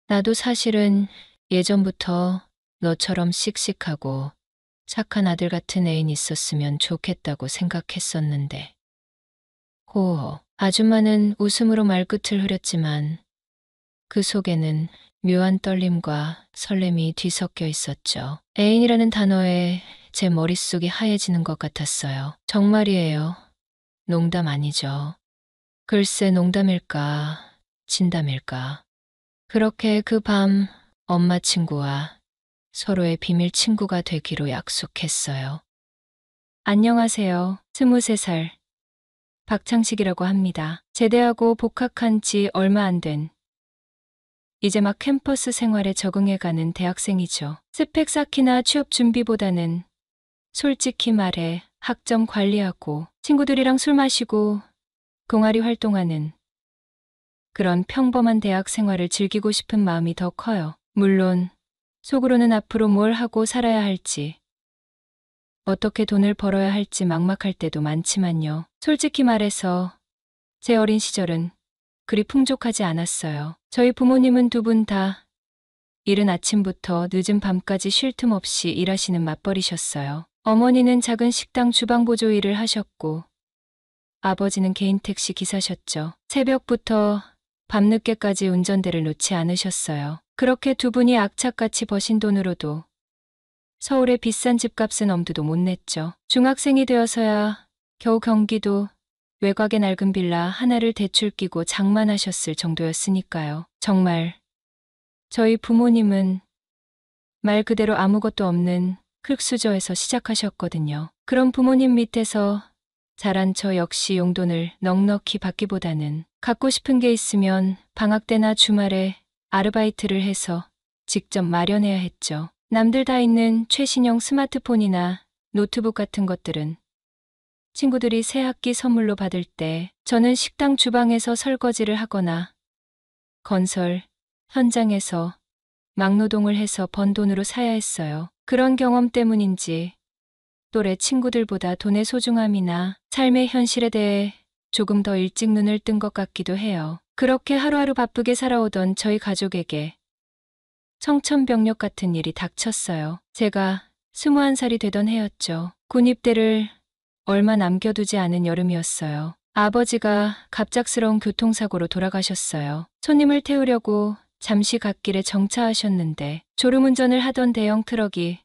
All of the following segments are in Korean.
나도 사실은 예전부터 너처럼 씩씩하고 착한 아들 같은 애인 있었으면 좋겠다고 생각했었는데. 호호. 아줌마는 웃음으로 말끝을 흐렸지만 그 속에는 묘한 떨림과 설렘이 뒤섞여 있었죠. 애인이라는 단어에 제 머릿속이 하얘지는 것 같았어요. 정말이에요. 농담 아니죠. 글쎄 농담일까, 진담일까. 그렇게 그 밤 엄마 친구와 서로의 비밀 친구가 되기로 약속했어요. 안녕하세요. 23살. 박창식이라고 합니다. 제대하고 복학한 지 얼마 안 된, 이제 막 캠퍼스 생활에 적응해가는 대학생이죠. 스펙 쌓기나 취업 준비보다는 솔직히 말해 학점 관리하고 친구들이랑 술 마시고 동아리 활동하는 그런 평범한 대학 생활을 즐기고 싶은 마음이 더 커요. 물론 속으로는 앞으로 뭘 하고 살아야 할지, 어떻게 돈을 벌어야 할지 막막할 때도 많지만요. 솔직히 말해서 제 어린 시절은 그리 풍족하지 않았어요. 저희 부모님은 두 분 다 이른 아침부터 늦은 밤까지 쉴 틈 없이 일하시는 맞벌이셨어요. 어머니는 작은 식당 주방 보조 일을 하셨고 아버지는 개인 택시 기사셨죠. 새벽부터 밤늦게까지 운전대를 놓지 않으셨어요. 그렇게 두 분이 악착같이 버신 돈으로도 서울의 비싼 집값은 엄두도 못 냈죠. 중학생이 되어서야 겨우 경기도 외곽의 낡은 빌라 하나를 대출 끼고 장만하셨을 정도였으니까요. 정말 저희 부모님은 말 그대로 아무것도 없는 흙수저에서 시작하셨거든요. 그런 부모님 밑에서 자란 저 역시 용돈을 넉넉히 받기보다는 갖고 싶은 게 있으면 방학 때나 주말에 아르바이트를 해서 직접 마련해야 했죠. 남들 다 있는 최신형 스마트폰이나 노트북 같은 것들은 친구들이 새 학기 선물로 받을 때 저는 식당 주방에서 설거지를 하거나 건설 현장에서 막노동을 해서 번 돈으로 사야 했어요. 그런 경험 때문인지 또래 친구들보다 돈의 소중함이나 삶의 현실에 대해 조금 더 일찍 눈을 뜬 것 같기도 해요. 그렇게 하루하루 바쁘게 살아오던 저희 가족에게 청천벽력 같은 일이 닥쳤어요. 제가 21살이 되던 해였죠. 군입대를 얼마 남겨두지 않은 여름이었어요. 아버지가 갑작스러운 교통사고로 돌아가셨어요. 손님을 태우려고 잠시 갓길에 정차하셨는데 졸음운전을 하던 대형 트럭이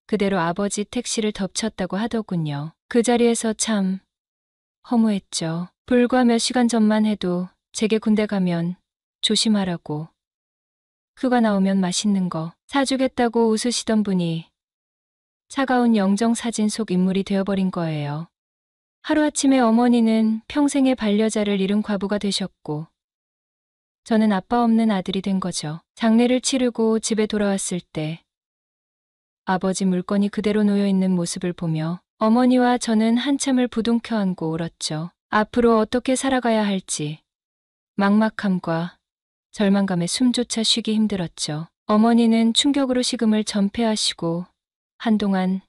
그대로 아버지 택시를 덮쳤다고 하더군요. 그 자리에서 참 허무했죠. 불과 몇 시간 전만 해도 제게 군대 가면 조심하라고, 휴가 나오면 맛있는 거 사주겠다고 웃으시던 분이 차가운 영정사진 속 인물이 되어버린 거예요. 하루아침에 어머니는 평생의 반려자를 잃은 과부가 되셨고 저는 아빠 없는 아들이 된 거죠. 장례를 치르고 집에 돌아왔을 때 아버지 물건이 그대로 놓여있는 모습을 보며 어머니와 저는 한참을 부둥켜 안고 울었죠. 앞으로 어떻게 살아가야 할지 막막함과 절망감에 숨조차 쉬기 힘들었죠. 어머니는 충격으로 식음을 전폐하시고 한동안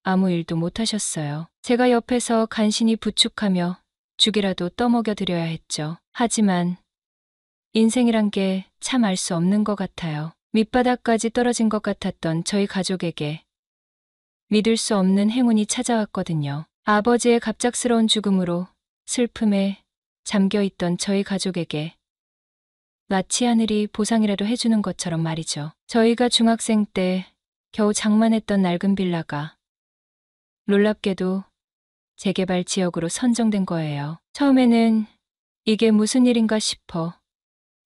아무 일도 못하셨어요. 제가 옆에서 간신히 부축하며 죽이라도 떠먹여 드려야 했죠. 하지만 인생이란 게 참 알 수 없는 것 같아요. 밑바닥까지 떨어진 것 같았던 저희 가족에게 믿을 수 없는 행운이 찾아왔거든요. 아버지의 갑작스러운 죽음으로 슬픔에 잠겨있던 저희 가족에게 마치 하늘이 보상이라도 해주는 것처럼 말이죠. 저희가 중학생 때 겨우 장만했던 낡은 빌라가 놀랍게도 재개발 지역으로 선정된 거예요. 처음에는 이게 무슨 일인가 싶어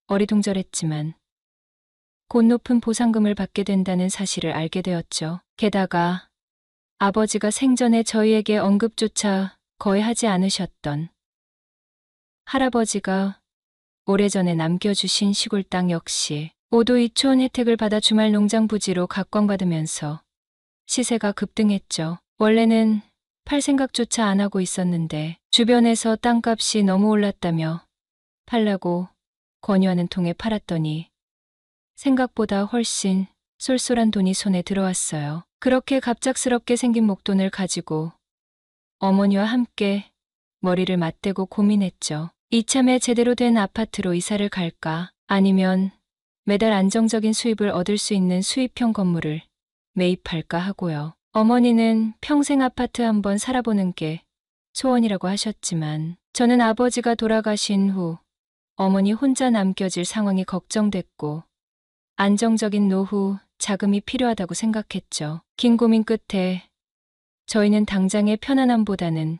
어리둥절했지만 곧 높은 보상금을 받게 된다는 사실을 알게 되었죠. 게다가 아버지가 생전에 저희에게 언급조차 거의 하지 않으셨던 할아버지가 오래전에 남겨주신 시골 땅 역시 5도 2촌 혜택을 받아 주말 농장 부지로 각광받으면서 시세가 급등했죠. 원래는 팔 생각조차 안 하고 있었는데 주변에서 땅값이 너무 올랐다며 팔라고 권유하는 통에 팔았더니 생각보다 훨씬 쏠쏠한 돈이 손에 들어왔어요. 그렇게 갑작스럽게 생긴 목돈을 가지고 어머니와 함께 머리를 맞대고 고민했죠. 이참에 제대로 된 아파트로 이사를 갈까, 아니면 매달 안정적인 수입을 얻을 수 있는 수입형 건물을 매입할까 하고요. 어머니는 평생 아파트 한번 살아보는 게 소원이라고 하셨지만 저는 아버지가 돌아가신 후 어머니 혼자 남겨질 상황이 걱정됐고 안정적인 노후 자금이 필요하다고 생각했죠. 긴 고민 끝에 저희는 당장의 편안함보다는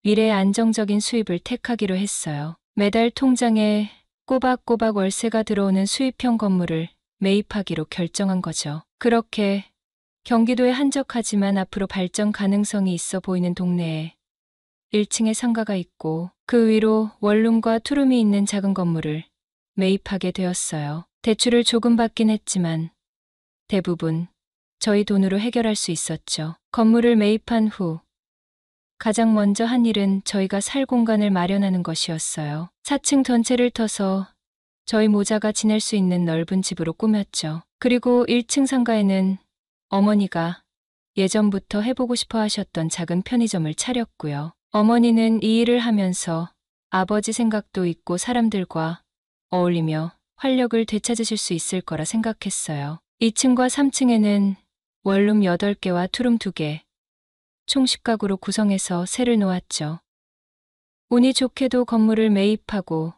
미래의 안정적인 수입을 택하기로 했어요. 매달 통장에 꼬박꼬박 월세가 들어오는 수입형 건물을 매입하기로 결정한 거죠. 그렇게 경기도에 한적하지만 앞으로 발전 가능성이 있어 보이는 동네에 1층에 상가가 있고 그 위로 원룸과 투룸이 있는 작은 건물을 매입하게 되었어요. 대출을 조금 받긴 했지만 대부분 저희 돈으로 해결할 수 있었죠. 건물을 매입한 후 가장 먼저 한 일은 저희가 살 공간을 마련하는 것이었어요. 4층 전체를 터서 저희 모자가 지낼 수 있는 넓은 집으로 꾸몄죠. 그리고 1층 상가에는 어머니가 예전부터 해보고 싶어 하셨던 작은 편의점을 차렸고요. 어머니는 이 일을 하면서 아버지 생각도 있고 사람들과 어울리며 활력을 되찾으실 수 있을 거라 생각했어요. 2층과 3층에는 원룸 8개와 투룸 2개, 총 10가구로 구성해서 세를 놓았죠. 운이 좋게도 건물을 매입하고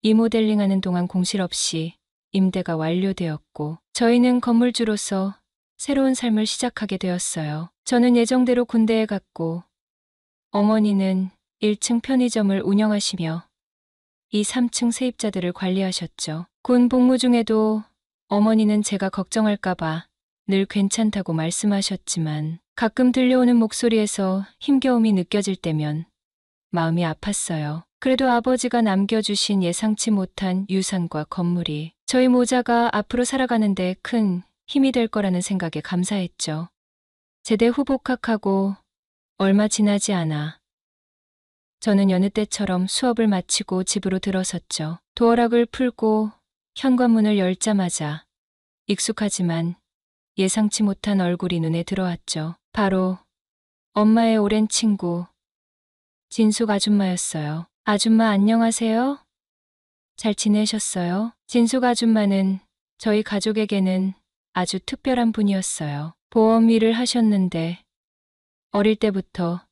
리모델링하는 동안 공실 없이 임대가 완료되었고 저희는 건물주로서 새로운 삶을 시작하게 되었어요. 저는 예정대로 군대에 갔고 어머니는 1층 편의점을 운영하시며 이 3층 세입자들을 관리하셨죠. 군 복무 중에도 어머니는 제가 걱정할까봐 늘 괜찮다고 말씀하셨지만 가끔 들려오는 목소리에서 힘겨움이 느껴질 때면 마음이 아팠어요. 그래도 아버지가 남겨주신 예상치 못한 유산과 건물이 저희 모자가 앞으로 살아가는데 큰 힘이 될 거라는 생각에 감사했죠. 제대 후 복학하고 얼마 지나지 않아 저는 여느 때처럼 수업을 마치고 집으로 들어섰죠. 도어락을 풀고 현관문을 열자마자 익숙하지만 예상치 못한 얼굴이 눈에 들어왔죠. 바로 엄마의 오랜 친구 진숙 아줌마였어요. 아줌마 안녕하세요? 잘 지내셨어요? 진숙 아줌마는 저희 가족에게는 아주 특별한 분이었어요. 보험 일을 하셨는데 어릴 때부터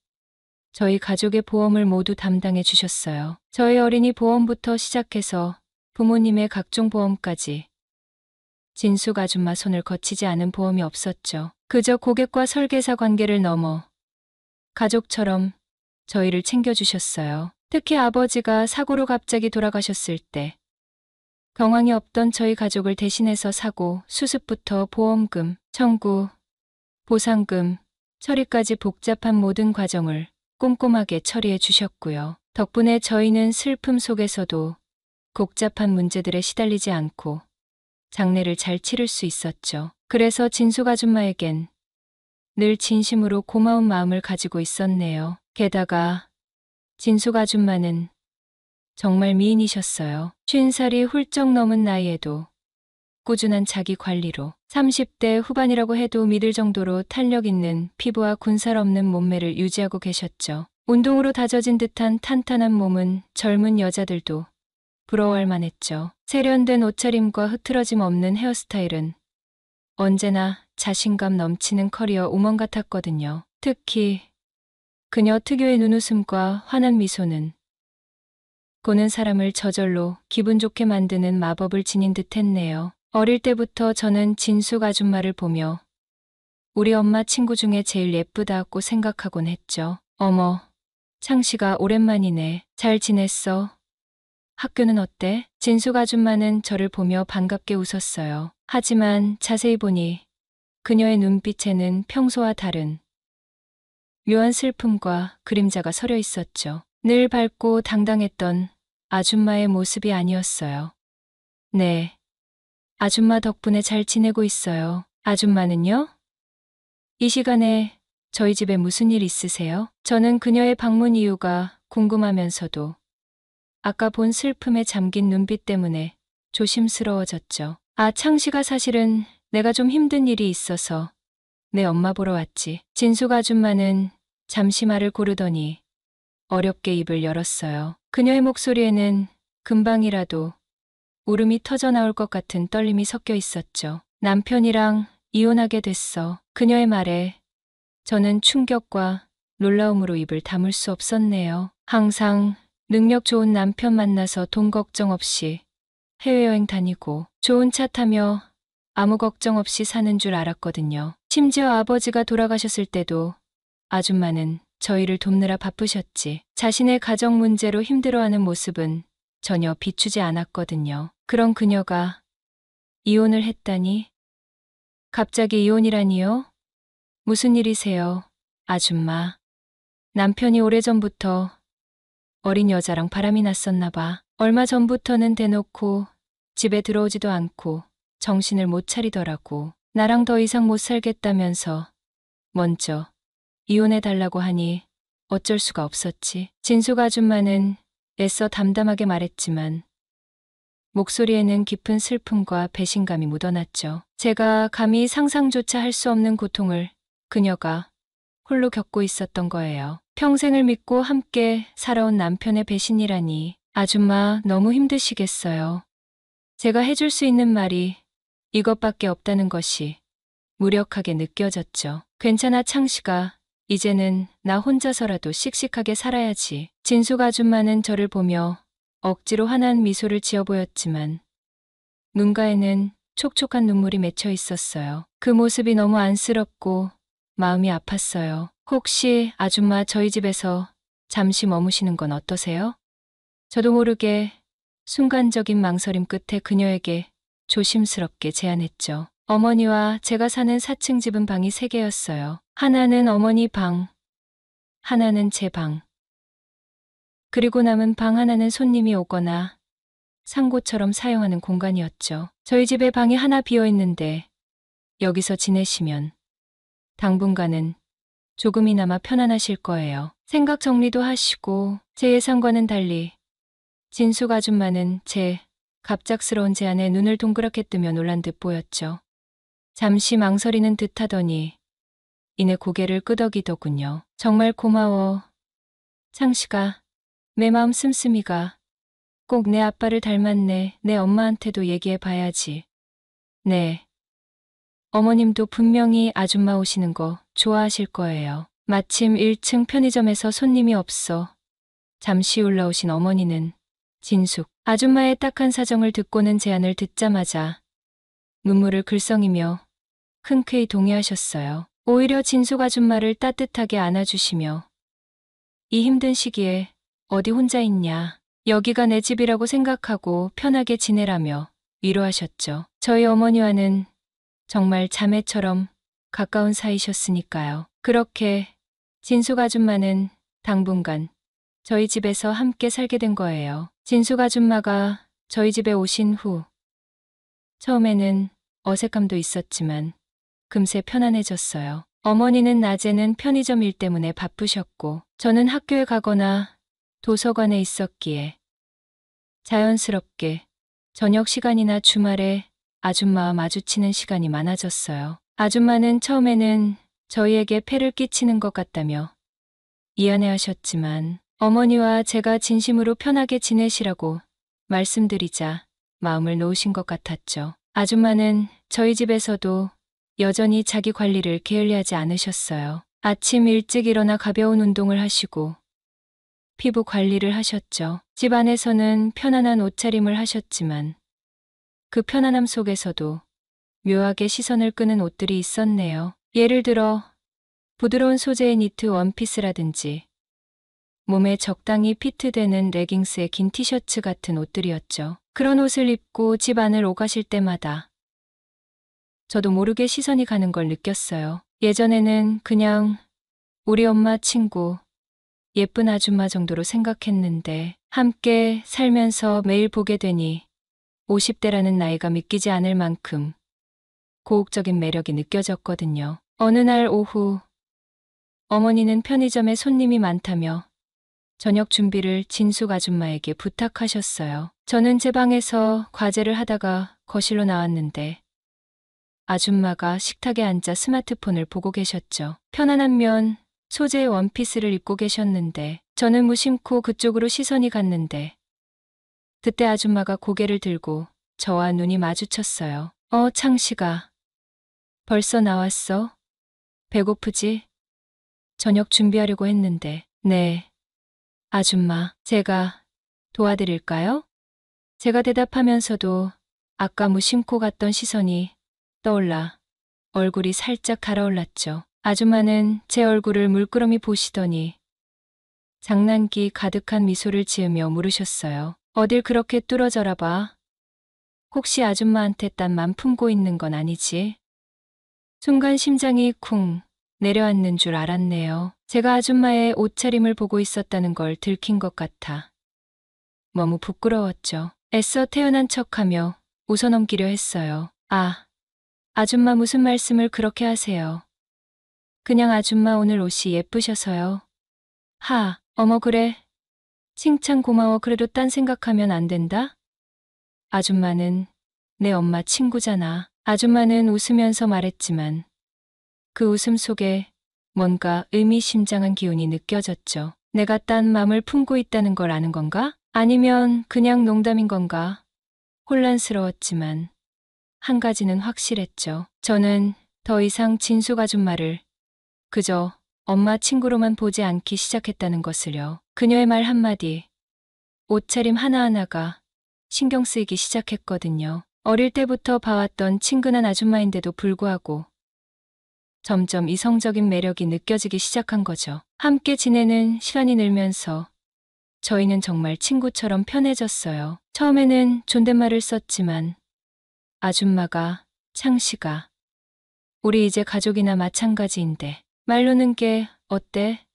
저희 가족의 보험을 모두 담당해 주셨어요. 저희 어린이 보험부터 시작해서 부모님의 각종 보험까지 진숙 아줌마 손을 거치지 않은 보험이 없었죠. 그저 고객과 설계사 관계를 넘어 가족처럼 저희를 챙겨주셨어요. 특히 아버지가 사고로 갑자기 돌아가셨을 때 경황이 없던 저희 가족을 대신해서 사고, 수습부터 보험금, 청구, 보상금, 처리까지 복잡한 모든 과정을 꼼꼼하게 처리해 주셨고요. 덕분에 저희는 슬픔 속에서도 복잡한 문제들에 시달리지 않고 장례를 잘 치를 수 있었죠. 그래서 진숙 아줌마에겐 늘 진심으로 고마운 마음을 가지고 있었네요. 게다가 진숙 아줌마는 정말 미인이셨어요. 50살이 훌쩍 넘은 나이에도 꾸준한 자기 관리로 30대 후반이라고 해도 믿을 정도로 탄력 있는 피부와 군살 없는 몸매를 유지하고 계셨죠. 운동으로 다져진 듯한 탄탄한 몸은 젊은 여자들도 부러워할 만했죠. 세련된 옷차림과 흐트러짐 없는 헤어스타일은 언제나 자신감 넘치는 커리어 우먼 같았거든요. 특히 그녀 특유의 눈웃음과 환한 미소는 보는 사람을 저절로 기분 좋게 만드는 마법을 지닌 듯 했네요. 어릴 때부터 저는 진숙 아줌마를 보며 우리 엄마 친구 중에 제일 예쁘다고 생각하곤 했죠. 어머, 창씨가 오랜만이네. 잘 지냈어? 학교는 어때? 진숙 아줌마는 저를 보며 반갑게 웃었어요. 하지만 자세히 보니 그녀의 눈빛에는 평소와 다른 묘한 슬픔과 그림자가 서려 있었죠. 늘 밝고 당당했던 아줌마의 모습이 아니었어요. 네, 아줌마 덕분에 잘 지내고 있어요. 아줌마는요? 이 시간에 저희 집에 무슨 일 있으세요? 저는 그녀의 방문 이유가 궁금하면서도 아까 본 슬픔에 잠긴 눈빛 때문에 조심스러워졌죠. 아, 창씨가 사실은 내가 좀 힘든 일이 있어서 내 엄마 보러 왔지. 진숙 아줌마는 잠시 말을 고르더니 어렵게 입을 열었어요. 그녀의 목소리에는 금방이라도 울음이 터져 나올 것 같은 떨림이 섞여 있었죠. 남편이랑 이혼하게 됐어. 그녀의 말에 저는 충격과 놀라움으로 입을 다물 수 없었네요. 항상 능력 좋은 남편 만나서 돈 걱정 없이 해외여행 다니고 좋은 차 타며 아무 걱정 없이 사는 줄 알았거든요. 심지어 아버지가 돌아가셨을 때도 아줌마는 저희를 돕느라 바쁘셨지. 자신의 가정 문제로 힘들어하는 모습은 전혀 비추지 않았거든요. 그런 그녀가 이혼을 했다니? 갑자기 이혼이라니요? 무슨 일이세요, 아줌마? 남편이 오래전부터 어린 여자랑 바람이 났었나 봐. 얼마 전부터는 대놓고 집에 들어오지도 않고 정신을 못 차리더라고. 나랑 더 이상 못 살겠다면서 먼저 이혼해달라고 하니 어쩔 수가 없었지. 진숙 아줌마는 애써 담담하게 말했지만 목소리에는 깊은 슬픔과 배신감이 묻어났죠. 제가 감히 상상조차 할 수 없는 고통을 그녀가 홀로 겪고 있었던 거예요. 평생을 믿고 함께 살아온 남편의 배신이라니. 아줌마 너무 힘드시겠어요. 제가 해줄 수 있는 말이 이것밖에 없다는 것이 무력하게 느껴졌죠. 괜찮아 창식아. 이제는 나 혼자서라도 씩씩하게 살아야지. 진숙 아줌마는 저를 보며 억지로 환한 미소를 지어 보였지만 눈가에는 촉촉한 눈물이 맺혀 있었어요. 그 모습이 너무 안쓰럽고 마음이 아팠어요. 혹시 아줌마 저희 집에서 잠시 머무시는 건 어떠세요? 저도 모르게 순간적인 망설임 끝에 그녀에게 조심스럽게 제안했죠. 어머니와 제가 사는 4층 집은 방이 3개였어요. 하나는 어머니 방, 하나는 제 방, 그리고 남은 방 하나는 손님이 오거나 상고처럼 사용하는 공간이었죠. 저희 집에 방이 하나 비어 있는데 여기서 지내시면 당분간은 조금이나마 편안하실 거예요. 생각 정리도 하시고 제 예상과는 달리 진숙 아줌마는 제 갑작스러운 제안에 눈을 동그랗게 뜨며 놀란 듯 보였죠. 잠시 망설이는 듯 하더니 이내 고개를 끄덕이더군요. 정말 고마워. 창식아, 내 마음 씀씀이가 꼭 내 아빠를 닮았네. 내 엄마한테도 얘기해 봐야지. 네. 어머님도 분명히 아줌마 오시는 거 좋아하실 거예요. 마침 1층 편의점에서 손님이 없어 잠시 올라오신 어머니는 진숙 아줌마의 딱한 사정을 듣고는 제안을 듣자마자 눈물을 글썽이며 흔쾌히 동의하셨어요. 오히려 진숙 아줌마를 따뜻하게 안아주시며 이 힘든 시기에 어디 혼자 있냐. 여기가 내 집이라고 생각하고 편하게 지내라며 위로하셨죠. 저희 어머니와는 정말 자매처럼 가까운 사이셨으니까요. 그렇게 진숙 아줌마는 당분간 저희 집에서 함께 살게 된 거예요. 진숙 아줌마가 저희 집에 오신 후 처음에는 어색함도 있었지만 금세 편안해졌어요. 어머니는 낮에는 편의점 일 때문에 바쁘셨고 저는 학교에 가거나 도서관에 있었기에 자연스럽게 저녁 시간이나 주말에 아줌마와 마주치는 시간이 많아졌어요. 아줌마는 처음에는 저희에게 폐를 끼치는 것 같다며 미안해하셨지만 어머니와 제가 진심으로 편하게 지내시라고 말씀드리자 마음을 놓으신 것 같았죠. 아줌마는 저희 집에서도 여전히 자기 관리를 게을리하지 않으셨어요. 아침 일찍 일어나 가벼운 운동을 하시고 피부 관리를 하셨죠. 집 안에서는 편안한 옷차림을 하셨지만 그 편안함 속에서도 묘하게 시선을 끄는 옷들이 있었네요. 예를 들어 부드러운 소재의 니트 원피스라든지 몸에 적당히 피트되는 레깅스에 긴 티셔츠 같은 옷들이었죠. 그런 옷을 입고 집 안을 오가실 때마다 저도 모르게 시선이 가는 걸 느꼈어요. 예전에는 그냥 우리 엄마 친구 예쁜 아줌마 정도로 생각했는데 함께 살면서 매일 보게 되니 50대라는 나이가 믿기지 않을 만큼 고혹적인 매력이 느껴졌거든요. 어느 날 오후 어머니는 편의점에 손님이 많다며 저녁 준비를 진숙 아줌마에게 부탁하셨어요. 저는 제 방에서 과제를 하다가 거실로 나왔는데 아줌마가 식탁에 앉아 스마트폰을 보고 계셨죠. 편안한 면 소재의 원피스를 입고 계셨는데 저는 무심코 그쪽으로 시선이 갔는데 그때 아줌마가 고개를 들고 저와 눈이 마주쳤어요. 창식아. 벌써 나왔어? 배고프지? 저녁 준비하려고 했는데. 네. 아줌마, 제가 도와드릴까요? 제가 대답하면서도 아까 무심코 갔던 시선이 떠올라 얼굴이 살짝 달아올랐죠. 아줌마는 제 얼굴을 물끄러미 보시더니 장난기 가득한 미소를 지으며 물으셨어요. 어딜 그렇게 뚫어져라 봐. 혹시 아줌마한테 딴 맘 품고 있는 건 아니지? 순간 심장이 쿵 내려앉는 줄 알았네요. 제가 아줌마의 옷차림을 보고 있었다는 걸 들킨 것 같아 너무 부끄러웠죠. 애써 태연한 척하며 웃어넘기려 했어요. 아줌마 무슨 말씀을 그렇게 하세요. 그냥 아줌마 오늘 옷이 예쁘셔서요. 어머 그래. 칭찬 고마워. 그래도 딴 생각하면 안 된다? 아줌마는 내 엄마 친구잖아. 아줌마는 웃으면서 말했지만 그 웃음 속에 뭔가 의미심장한 기운이 느껴졌죠. 내가 딴 맘을 품고 있다는 걸 아는 건가? 아니면 그냥 농담인 건가? 혼란스러웠지만 한 가지는 확실했죠. 저는 더 이상 진숙 아줌마를 그저 엄마 친구로만 보지 않기 시작했다는 것을요. 그녀의 말 한마디, 옷차림 하나하나가 신경 쓰이기 시작했거든요. 어릴 때부터 봐왔던 친근한 아줌마인데도 불구하고 점점 이성적인 매력이 느껴지기 시작한 거죠. 함께 지내는 시간이 늘면서 저희는 정말 친구처럼 편해졌어요. 처음에는 존댓말을 썼지만 아줌마가, 창식아, 우리 이제 가족이나 마찬가지인데 말로는 게 어때?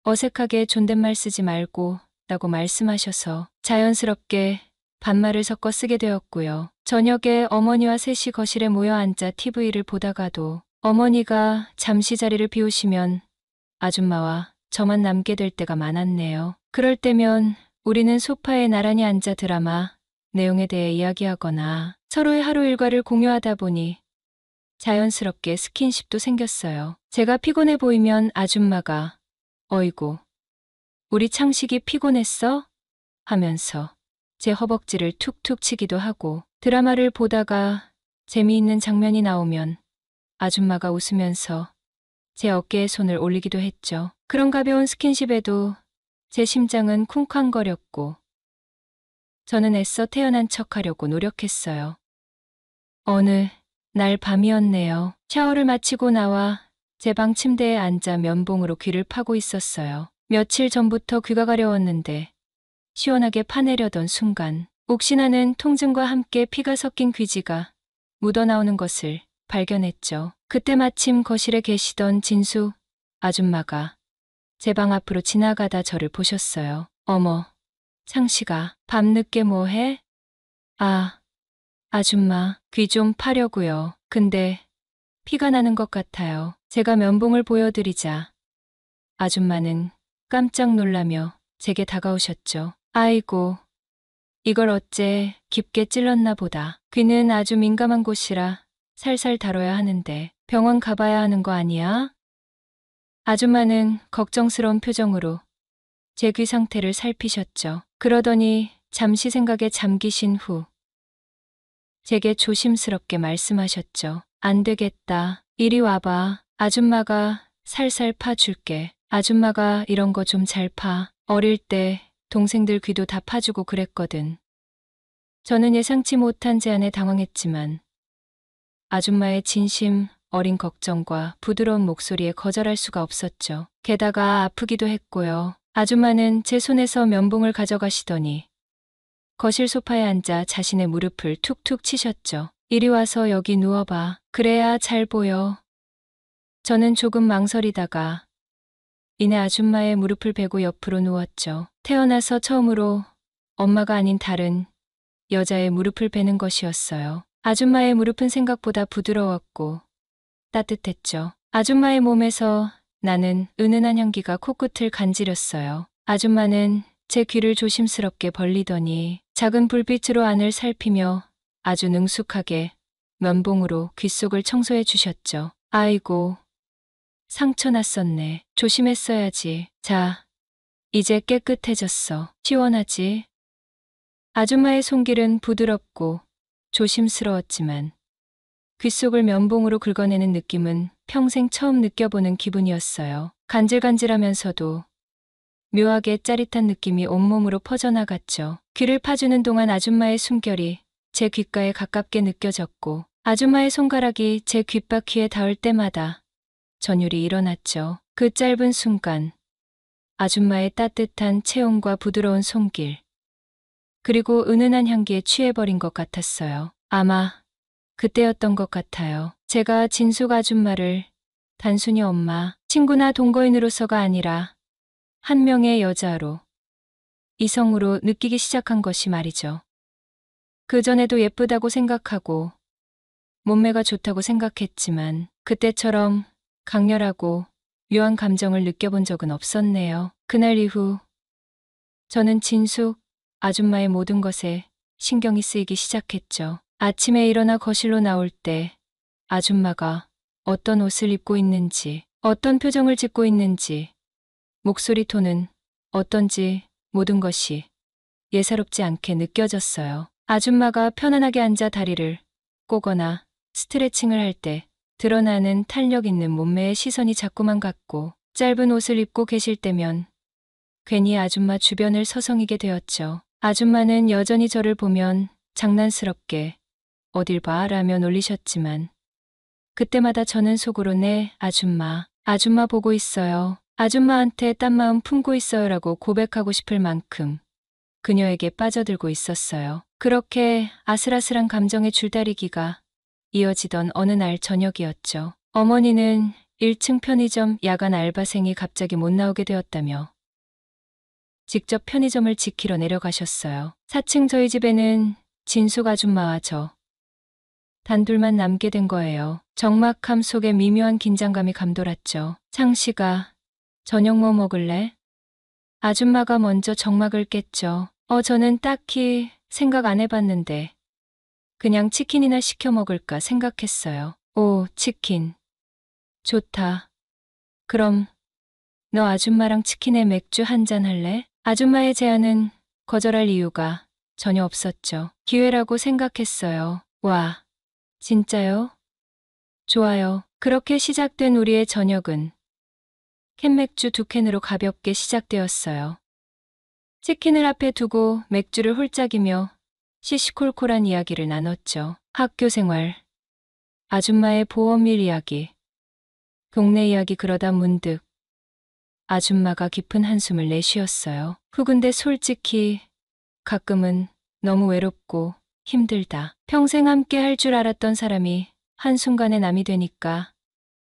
어색하게 존댓말 쓰지 말고 라고 말씀하셔서 자연스럽게 반말을 섞어 쓰게 되었고요. 저녁에 어머니와 셋이 거실에 모여 앉아 TV를 보다가도 어머니가 잠시 자리를 비우시면 아줌마와 저만 남게 될 때가 많았네요. 그럴 때면 우리는 소파에 나란히 앉아 드라마 내용에 대해 이야기하거나 서로의 하루 일과를 공유하다 보니 자연스럽게 스킨십도 생겼어요. 제가 피곤해 보이면 아줌마가 어이구, 우리 창식이 피곤했어? 하면서 제 허벅지를 툭툭 치기도 하고 드라마를 보다가 재미있는 장면이 나오면 아줌마가 웃으면서 제 어깨에 손을 올리기도 했죠. 그런 가벼운 스킨십에도 제 심장은 쿵쾅거렸고 저는 애써 태연한 척하려고 노력했어요. 어느 날 밤이었네요. 샤워를 마치고 나와 제 방 침대에 앉아 면봉으로 귀를 파고 있었어요. 며칠 전부터 귀가 가려웠는데 시원하게 파내려던 순간 옥신하는 통증과 함께 피가 섞인 귀지가 묻어나오는 것을 발견했죠. 그때 마침 거실에 계시던 진수 아줌마가 제 방 앞으로 지나가다 저를 보셨어요. 어머, 창식아, 밤늦게 뭐해? 아줌마, 귀 좀 파려고요. 근데 피가 나는 것 같아요. 제가 면봉을 보여드리자 아줌마는 깜짝 놀라며 제게 다가오셨죠. 아이고, 이걸 어째 깊게 찔렀나 보다. 귀는 아주 민감한 곳이라 살살 다뤄야 하는데 병원 가봐야 하는 거 아니야? 아줌마는 걱정스러운 표정으로 제 귀 상태를 살피셨죠. 그러더니 잠시 생각에 잠기신 후 제게 조심스럽게 말씀하셨죠. 안 되겠다. 이리 와봐. 아줌마가 살살 파줄게. 아줌마가 이런 거 좀 잘 파. 어릴 때 동생들 귀도 다 파주고 그랬거든. 저는 예상치 못한 제안에 당황했지만 아줌마의 진심 어린 걱정과 부드러운 목소리에 거절할 수가 없었죠. 게다가 아프기도 했고요. 아줌마는 제 손에서 면봉을 가져가시더니 거실 소파에 앉아 자신의 무릎을 툭툭 치셨죠. 이리 와서 여기 누워봐. 그래야 잘 보여. 저는 조금 망설이다가 이내 아줌마의 무릎을 베고 옆으로 누웠죠. 태어나서 처음으로 엄마가 아닌 다른 여자의 무릎을 베는 것이었어요. 아줌마의 무릎은 생각보다 부드러웠고 따뜻했죠. 아줌마의 몸에서 나는 은은한 향기가 코끝을 간지렸어요. 아줌마는 제 귀를 조심스럽게 벌리더니 작은 불빛으로 안을 살피며 아주 능숙하게 면봉으로 귓속을 청소해 주셨죠. 아이고, 상처 났었네. 조심했어야지. 자, 이제 깨끗해졌어. 시원하지? 아줌마의 손길은 부드럽고 조심스러웠지만 귓속을 면봉으로 긁어내는 느낌은 평생 처음 느껴보는 기분이었어요. 간질간질하면서도 묘하게 짜릿한 느낌이 온몸으로 퍼져나갔죠. 귀를 파주는 동안 아줌마의 숨결이 제 귓가에 가깝게 느껴졌고 아줌마의 손가락이 제 귓바퀴에 닿을 때마다 전율이 일어났죠. 그 짧은 순간 아줌마의 따뜻한 체온과 부드러운 손길 그리고 은은한 향기에 취해버린 것 같았어요. 아마 그때였던 것 같아요. 제가 진숙 아줌마를 단순히 엄마, 친구나 동거인으로서가 아니라 한 명의 여자로, 이성으로 느끼기 시작한 것이 말이죠. 그전에도 예쁘다고 생각하고 몸매가 좋다고 생각했지만 그때처럼 강렬하고 묘한 감정을 느껴본 적은 없었네요. 그날 이후 저는 진숙 아줌마의 모든 것에 신경이 쓰이기 시작했죠. 아침에 일어나 거실로 나올 때 아줌마가 어떤 옷을 입고 있는지, 어떤 표정을 짓고 있는지, 목소리 톤은 어떤지 모든 것이 예사롭지 않게 느껴졌어요. 아줌마가 편안하게 앉아 다리를 꼬거나 스트레칭을 할 때 드러나는 탄력 있는 몸매의 시선이 자꾸만 갔고 짧은 옷을 입고 계실 때면 괜히 아줌마 주변을 서성이게 되었죠. 아줌마는 여전히 저를 보면 장난스럽게 어딜 봐 라며 놀리셨지만 그때마다 저는 속으로 네 아줌마 보고 있어요. 아줌마한테 딴 마음 품고 있어요 라고 고백하고 싶을 만큼 그녀에게 빠져들고 있었어요. 그렇게 아슬아슬한 감정의 줄다리기가 이어지던 어느 날 저녁이었죠. 어머니는 1층 편의점 야간 알바생이 갑자기 못 나오게 되었다며 직접 편의점을 지키러 내려가셨어요. 4층 저희 집에는 진숙 아줌마와 저 단둘만 남게 된 거예요. 적막함 속에 미묘한 긴장감이 감돌았죠. 창씨가 저녁 뭐 먹을래? 아줌마가 먼저 적막을 깼죠. 저는 딱히 생각 안 해봤는데 그냥 치킨이나 시켜 먹을까 생각했어요. 오, 치킨. 좋다. 그럼 너 아줌마랑 치킨에 맥주 한잔 할래? 아줌마의 제안은 거절할 이유가 전혀 없었죠. 기회라고 생각했어요. 와, 진짜요? 좋아요. 그렇게 시작된 우리의 저녁은 캔맥주 2캔으로 가볍게 시작되었어요. 치킨을 앞에 두고 맥주를 홀짝이며 시시콜콜한 이야기를 나눴죠. 학교 생활, 아줌마의 보험일 이야기, 동네 이야기 그러다 문득 아줌마가 깊은 한숨을 내쉬었어요. 근데 솔직히 가끔은 너무 외롭고 힘들다. 평생 함께 할 줄 알았던 사람이 한순간에 남이 되니까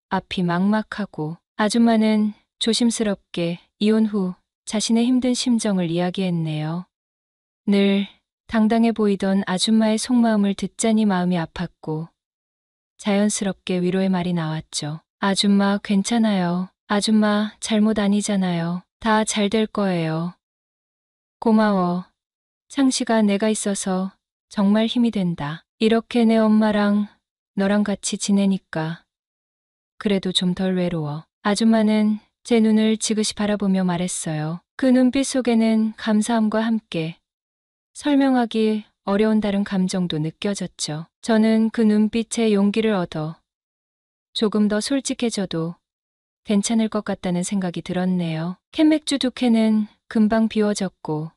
앞이 막막하고 아줌마는 조심스럽게 이혼 후 자신의 힘든 심정을 이야기했네요. 늘 당당해 보이던 아줌마의 속마음을 듣자니 마음이 아팠고 자연스럽게 위로의 말이 나왔죠. 아줌마 괜찮아요. 아줌마 잘못 아니잖아요. 다 잘 될 거예요. 고마워. 창씨가 내가 있어서 정말 힘이 된다. 이렇게 내 엄마랑 너랑 같이 지내니까 그래도 좀 덜 외로워. 아줌마는 제 눈을 지그시 바라보며 말했어요. 그 눈빛 속에는 감사함과 함께 설명하기 어려운 다른 감정도 느껴졌죠. 저는 그 눈빛에 용기를 얻어 조금 더 솔직해져도 괜찮을 것 같다는 생각이 들었네요. 캔맥주 2캔은 금방 비워졌고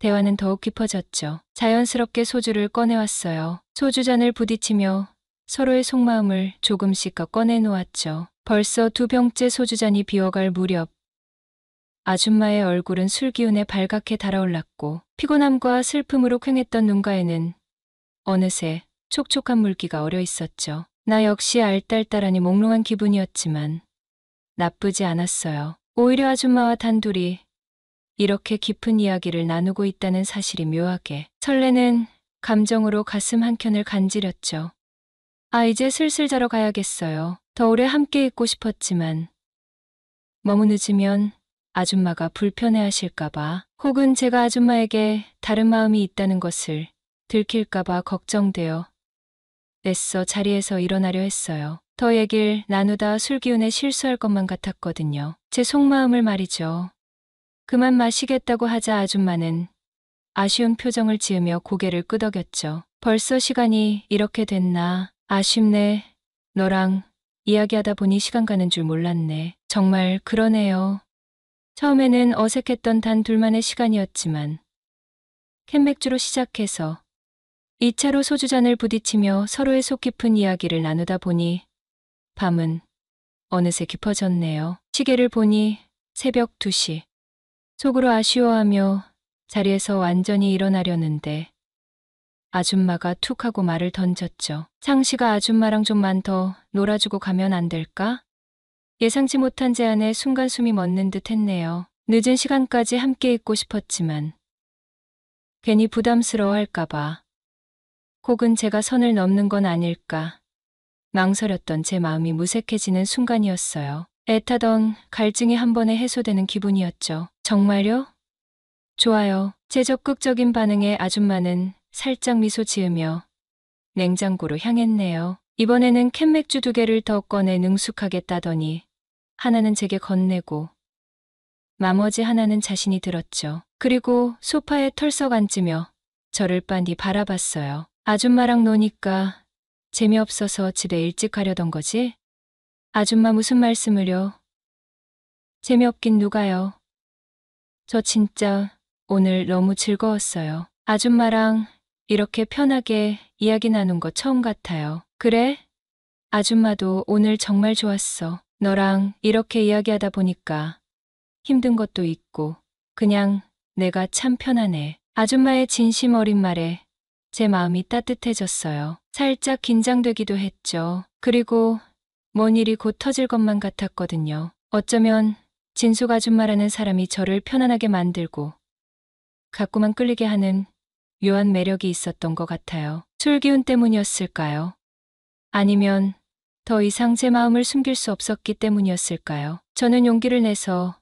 대화는 더욱 깊어졌죠. 자연스럽게 소주를 꺼내왔어요. 소주잔을 부딪히며 서로의 속마음을 조금씩 꺼내 놓았죠. 벌써 2병째 소주잔이 비어갈 무렵 아줌마의 얼굴은 술기운에 발갛게 달아올랐고 피곤함과 슬픔으로 퀭했던 눈가에는 어느새 촉촉한 물기가 어려 있었죠. 나 역시 알딸딸하니 몽롱한 기분이었지만 나쁘지 않았어요. 오히려 아줌마와 단둘이 이렇게 깊은 이야기를 나누고 있다는 사실이 묘하게 설레는 감정으로 가슴 한켠을 간지렸죠. 이제 슬슬 자러 가야겠어요. 더 오래 함께 있고 싶었지만 너무 늦으면 아줌마가 불편해하실까봐 혹은 제가 아줌마에게 다른 마음이 있다는 것을 들킬까봐 걱정되어 애써 자리에서 일어나려 했어요. 더 얘길 나누다 술기운에 실수할 것만 같았거든요. 제 속마음을 말이죠. 그만 마시겠다고 하자 아줌마는 아쉬운 표정을 지으며 고개를 끄덕였죠. 벌써 시간이 이렇게 됐나. 아쉽네. 너랑 이야기하다 보니 시간 가는 줄 몰랐네. 정말 그러네요. 처음에는 어색했던 단 둘만의 시간이었지만 캔맥주로 시작해서 2차로 소주잔을 부딪히며 서로의 속 깊은 이야기를 나누다 보니 밤은 어느새 깊어졌네요. 시계를 보니 새벽 2시. 속으로 아쉬워하며 자리에서 완전히 일어나려는데 아줌마가 툭 하고 말을 던졌죠. 창씨가 아줌마랑 좀만 더 놀아주고 가면 안 될까? 예상치 못한 제안에 순간 숨이 멎는 듯 했네요. 늦은 시간까지 함께 있고 싶었지만 괜히 부담스러워 할까봐 혹은 제가 선을 넘는 건 아닐까 망설였던 제 마음이 무색해지는 순간이었어요. 애타던 갈증이 한 번에 해소되는 기분이었죠. 정말요? 좋아요. 제 적극적인 반응에 아줌마는 살짝 미소 지으며 냉장고로 향했네요. 이번에는 캔맥주 2개를 더 꺼내 능숙하게 따더니 하나는 제게 건네고 나머지 하나는 자신이 들었죠. 그리고 소파에 털썩 앉으며 저를 빤히 바라봤어요. 아줌마랑 노니까 재미없어서 집에 일찍 가려던 거지? 아줌마 무슨 말씀을요? 재미없긴 누가요? 저 진짜 오늘 너무 즐거웠어요. 아줌마랑 이렇게 편하게 이야기 나눈 거 처음 같아요. 그래? 아줌마도 오늘 정말 좋았어. 너랑 이렇게 이야기하다 보니까 힘든 것도 있고 그냥 내가 참 편하네. 아줌마의 진심 어린 말에 제 마음이 따뜻해졌어요. 살짝 긴장되기도 했죠. 그리고 뭔 일이 곧 터질 것만 같았거든요. 어쩌면 진숙 아줌마라는 사람이 저를 편안하게 만들고 가꾸만 끌리게 하는 묘한 매력이 있었던 것 같아요. 술 기운 때문이었을까요? 아니면 더 이상 제 마음을 숨길 수 없었기 때문이었을까요? 저는 용기를 내서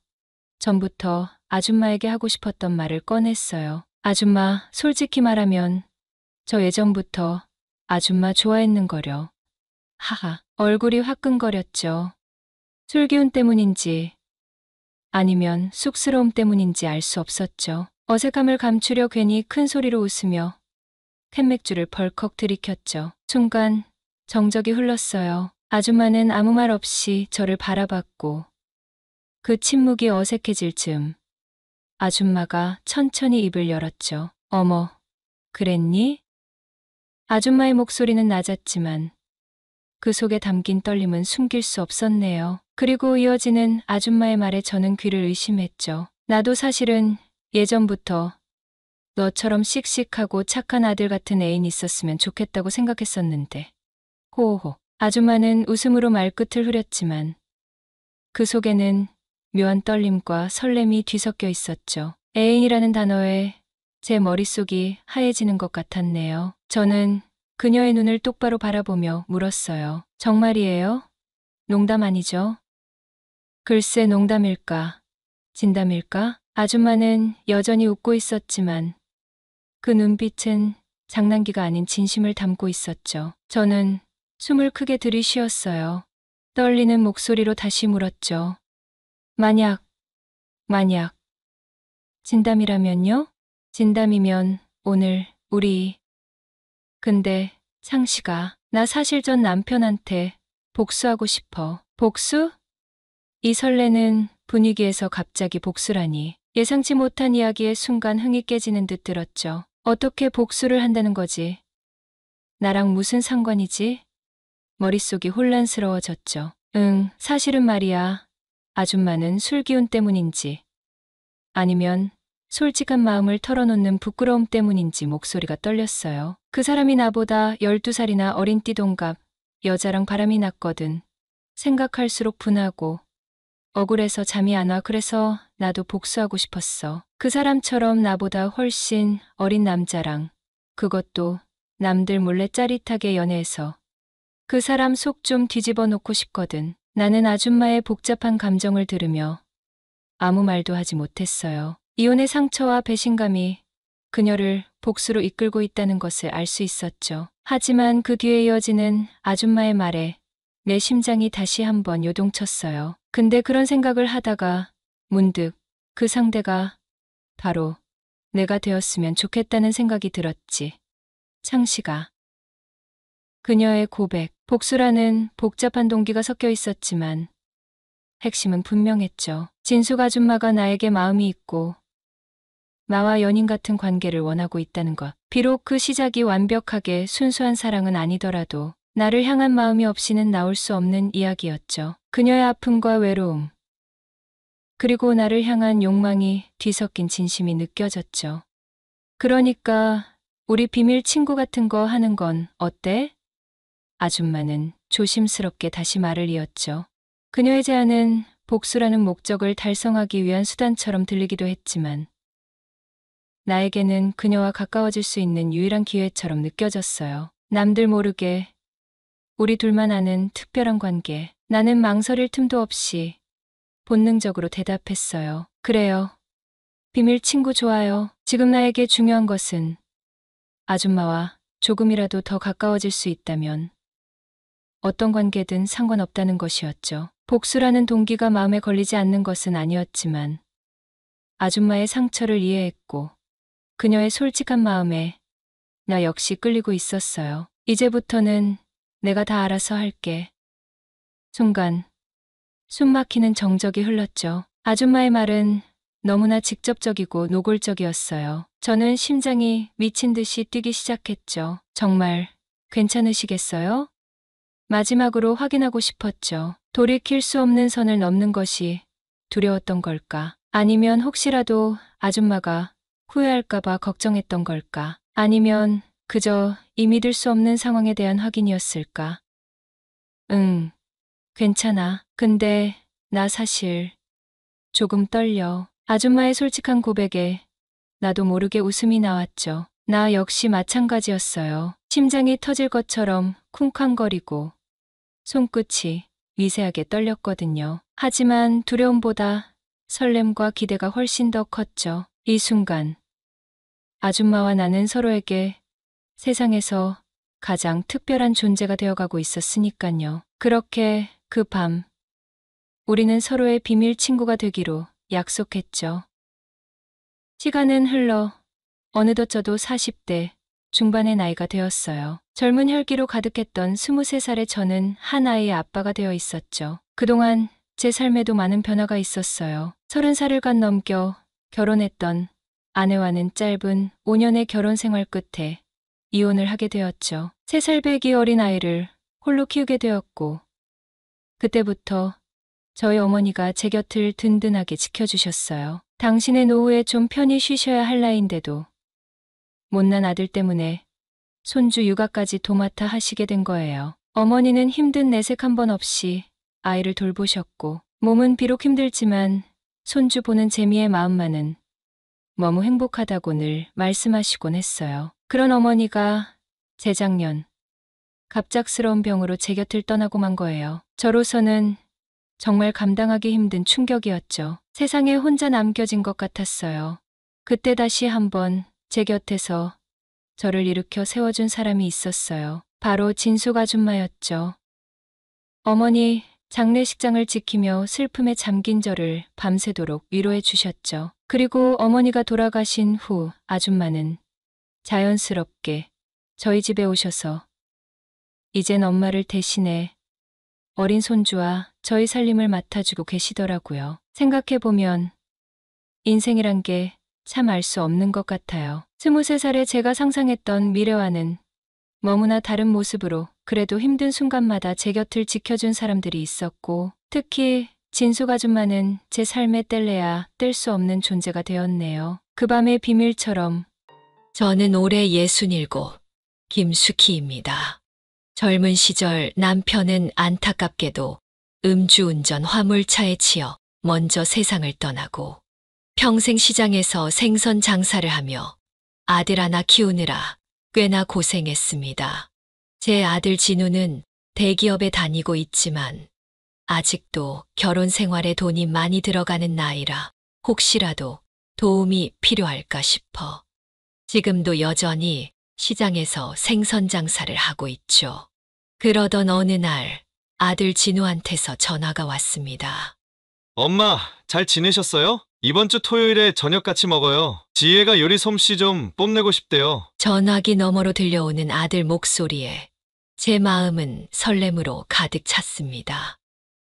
전부터 아줌마에게 하고 싶었던 말을 꺼냈어요. 아줌마, 솔직히 말하면 저 예전부터 아줌마 좋아했는 거려. 하하, 얼굴이 화끈거렸죠. 술 기운 때문인지 아니면 쑥스러움 때문인지 알 수 없었죠. 어색함을 감추려 괜히 큰 소리로 웃으며 캔맥주를 벌컥 들이켰죠. 순간 정적이 흘렀어요. 아줌마는 아무 말 없이 저를 바라봤고 그 침묵이 어색해질 즈음 아줌마가 천천히 입을 열었죠. 어머, 그랬니? 아줌마의 목소리는 낮았지만 그 속에 담긴 떨림은 숨길 수 없었네요. 그리고 이어지는 아줌마의 말에 저는 귀를 의심했죠. 나도 사실은 예전부터 너처럼 씩씩하고 착한 아들 같은 애인 있었으면 좋겠다고 생각했었는데. 호호. 아줌마는 웃음으로 말끝을 흐렸지만 그 속에는 묘한 떨림과 설렘이 뒤섞여 있었죠. 애인이라는 단어에 제 머릿속이 하얘지는 것 같았네요. 저는 그녀의 눈을 똑바로 바라보며 물었어요. 정말이에요? 농담 아니죠? 글쎄 농담일까? 진담일까? 아줌마는 여전히 웃고 있었지만 그 눈빛은 장난기가 아닌 진심을 담고 있었죠. 저는 숨을 크게 들이쉬었어요. 떨리는 목소리로 다시 물었죠. 만약 진담이라면요? 진담이면 오늘 우리 근데 창씨가 나 사실 전 남편한테 복수하고 싶어. 복수? 이 설레는 분위기에서 갑자기 복수라니. 예상치 못한 이야기에 순간 흥이 깨지는 듯 들었죠. 어떻게 복수를 한다는 거지? 나랑 무슨 상관이지? 머릿속이 혼란스러워졌죠. 사실은 말이야. 아줌마는 술 기운 때문인지 아니면 솔직한 마음을 털어놓는 부끄러움 때문인지 목소리가 떨렸어요. 그 사람이 나보다 12살이나 어린 띠동갑 여자랑 바람이 났거든. 생각할수록 분하고 억울해서 잠이 안 와. 그래서 나도 복수하고 싶었어. 그 사람처럼 나보다 훨씬 어린 남자랑 그것도 남들 몰래 짜릿하게 연애해서 그 사람 속 좀 뒤집어 놓고 싶거든. 나는 아줌마의 복잡한 감정을 들으며 아무 말도 하지 못했어요. 이혼의 상처와 배신감이 그녀를 복수로 이끌고 있다는 것을 알 수 있었죠. 하지만 그 뒤에 이어지는 아줌마의 말에 내 심장이 다시 한번 요동쳤어요. 근데 그런 생각을 하다가 문득 그 상대가 바로 내가 되었으면 좋겠다는 생각이 들었지. 창씨가. 그녀의 고백, 복수라는 복잡한 동기가 섞여 있었지만 핵심은 분명했죠. 진숙 아줌마가 나에게 마음이 있고 나와 연인 같은 관계를 원하고 있다는 것. 비록 그 시작이 완벽하게 순수한 사랑은 아니더라도 나를 향한 마음이 없이는 나올 수 없는 이야기였죠. 그녀의 아픔과 외로움, 그리고 나를 향한 욕망이 뒤섞인 진심이 느껴졌죠. 그러니까 우리 비밀 친구 같은 거 하는 건 어때? 아줌마는 조심스럽게 다시 말을 이었죠. 그녀의 제안은 복수라는 목적을 달성하기 위한 수단처럼 들리기도 했지만 나에게는 그녀와 가까워질 수 있는 유일한 기회처럼 느껴졌어요. 남들 모르게 우리 둘만 아는 특별한 관계. 나는 망설일 틈도 없이 본능적으로 대답했어요. 그래요. 비밀 친구 좋아요. 지금 나에게 중요한 것은 아줌마와 조금이라도 더 가까워질 수 있다면 어떤 관계든 상관없다는 것이었죠. 복수라는 동기가 마음에 걸리지 않는 것은 아니었지만 아줌마의 상처를 이해했고 그녀의 솔직한 마음에 나 역시 끌리고 있었어요. 이제부터는 내가 다 알아서 할게. 순간 숨 막히는 정적이 흘렀죠. 아줌마의 말은 너무나 직접적이고 노골적이었어요. 저는 심장이 미친 듯이 뛰기 시작했죠. 정말 괜찮으시겠어요? 마지막으로 확인하고 싶었죠. 돌이킬 수 없는 선을 넘는 것이 두려웠던 걸까? 아니면 혹시라도 아줌마가 후회할까봐 걱정했던 걸까? 아니면 그저 이 믿을 수 없는 상황에 대한 확인이었을까? 응, 괜찮아. 근데 나 사실 조금 떨려. 아줌마의 솔직한 고백에 나도 모르게 웃음이 나왔죠. 나 역시 마찬가지였어요. 심장이 터질 것처럼 쿵쾅거리고 손끝이 미세하게 떨렸거든요. 하지만 두려움보다 설렘과 기대가 훨씬 더 컸죠. 이 순간 아줌마와 나는 서로에게 세상에서 가장 특별한 존재가 되어가고 있었으니까요. 그렇게 그 밤 우리는 서로의 비밀 친구가 되기로 약속했죠. 시간은 흘러 어느덧 저도 40대 중반의 나이가 되었어요. 젊은 혈기로 가득했던 23살의 저는 한 아이의 아빠가 되어 있었죠. 그동안 제 삶에도 많은 변화가 있었어요. 30살을 간 넘겨 결혼했던 아내와는 짧은 5년의 결혼 생활 끝에 이혼을 하게 되었죠. 3살 배기 어린 아이를 홀로 키우게 되었고 그때부터 저희 어머니가 제 곁을 든든하게 지켜주셨어요. 당신의 노후에 좀 편히 쉬셔야 할 나이인데도 못난 아들 때문에 손주 육아까지 도맡아 하시게 된 거예요. 어머니는 힘든 내색 한 번 없이 아이를 돌보셨고 몸은 비록 힘들지만 손주 보는 재미의 마음만은 너무 행복하다고 늘 말씀하시곤 했어요. 그런 어머니가 재작년 갑작스러운 병으로 제 곁을 떠나고 만 거예요. 저로서는 정말 감당하기 힘든 충격이었죠. 세상에 혼자 남겨진 것 같았어요. 그때 다시 한번 제 곁에서 저를 일으켜 세워준 사람이 있었어요. 바로 진숙 아줌마였죠. 어머니 장례식장을 지키며 슬픔에 잠긴 저를 밤새도록 위로해 주셨죠. 그리고 어머니가 돌아가신 후 아줌마는 자연스럽게 저희 집에 오셔서 이젠 엄마를 대신해 어린 손주와 저희 살림을 맡아주고 계시더라고요. 생각해보면 인생이란 게 참 알 수 없는 것 같아요. 23살에 제가 상상했던 미래와는 너무나 다른 모습으로 그래도 힘든 순간마다 제 곁을 지켜준 사람들이 있었고 특히 진숙 아줌마는 제 삶에 뗄래야 뗄 수 없는 존재가 되었네요. 그 밤의 비밀처럼. 저는 올해 67, 김숙희입니다. 젊은 시절 남편은 안타깝게도 음주운전 화물차에 치여 먼저 세상을 떠나고 평생 시장에서 생선 장사를 하며 아들 하나 키우느라 꽤나 고생했습니다. 제 아들 진우는 대기업에 다니고 있지만 아직도 결혼 생활에 돈이 많이 들어가는 나이라 혹시라도 도움이 필요할까 싶어 지금도 여전히 시장에서 생선 장사를 하고 있죠. 그러던 어느 날 아들 진우한테서 전화가 왔습니다. 엄마, 잘 지내셨어요? 이번 주 토요일에 저녁 같이 먹어요. 지혜가 요리 솜씨 좀 뽐내고 싶대요. 전화기 너머로 들려오는 아들 목소리에 제 마음은 설렘으로 가득 찼습니다.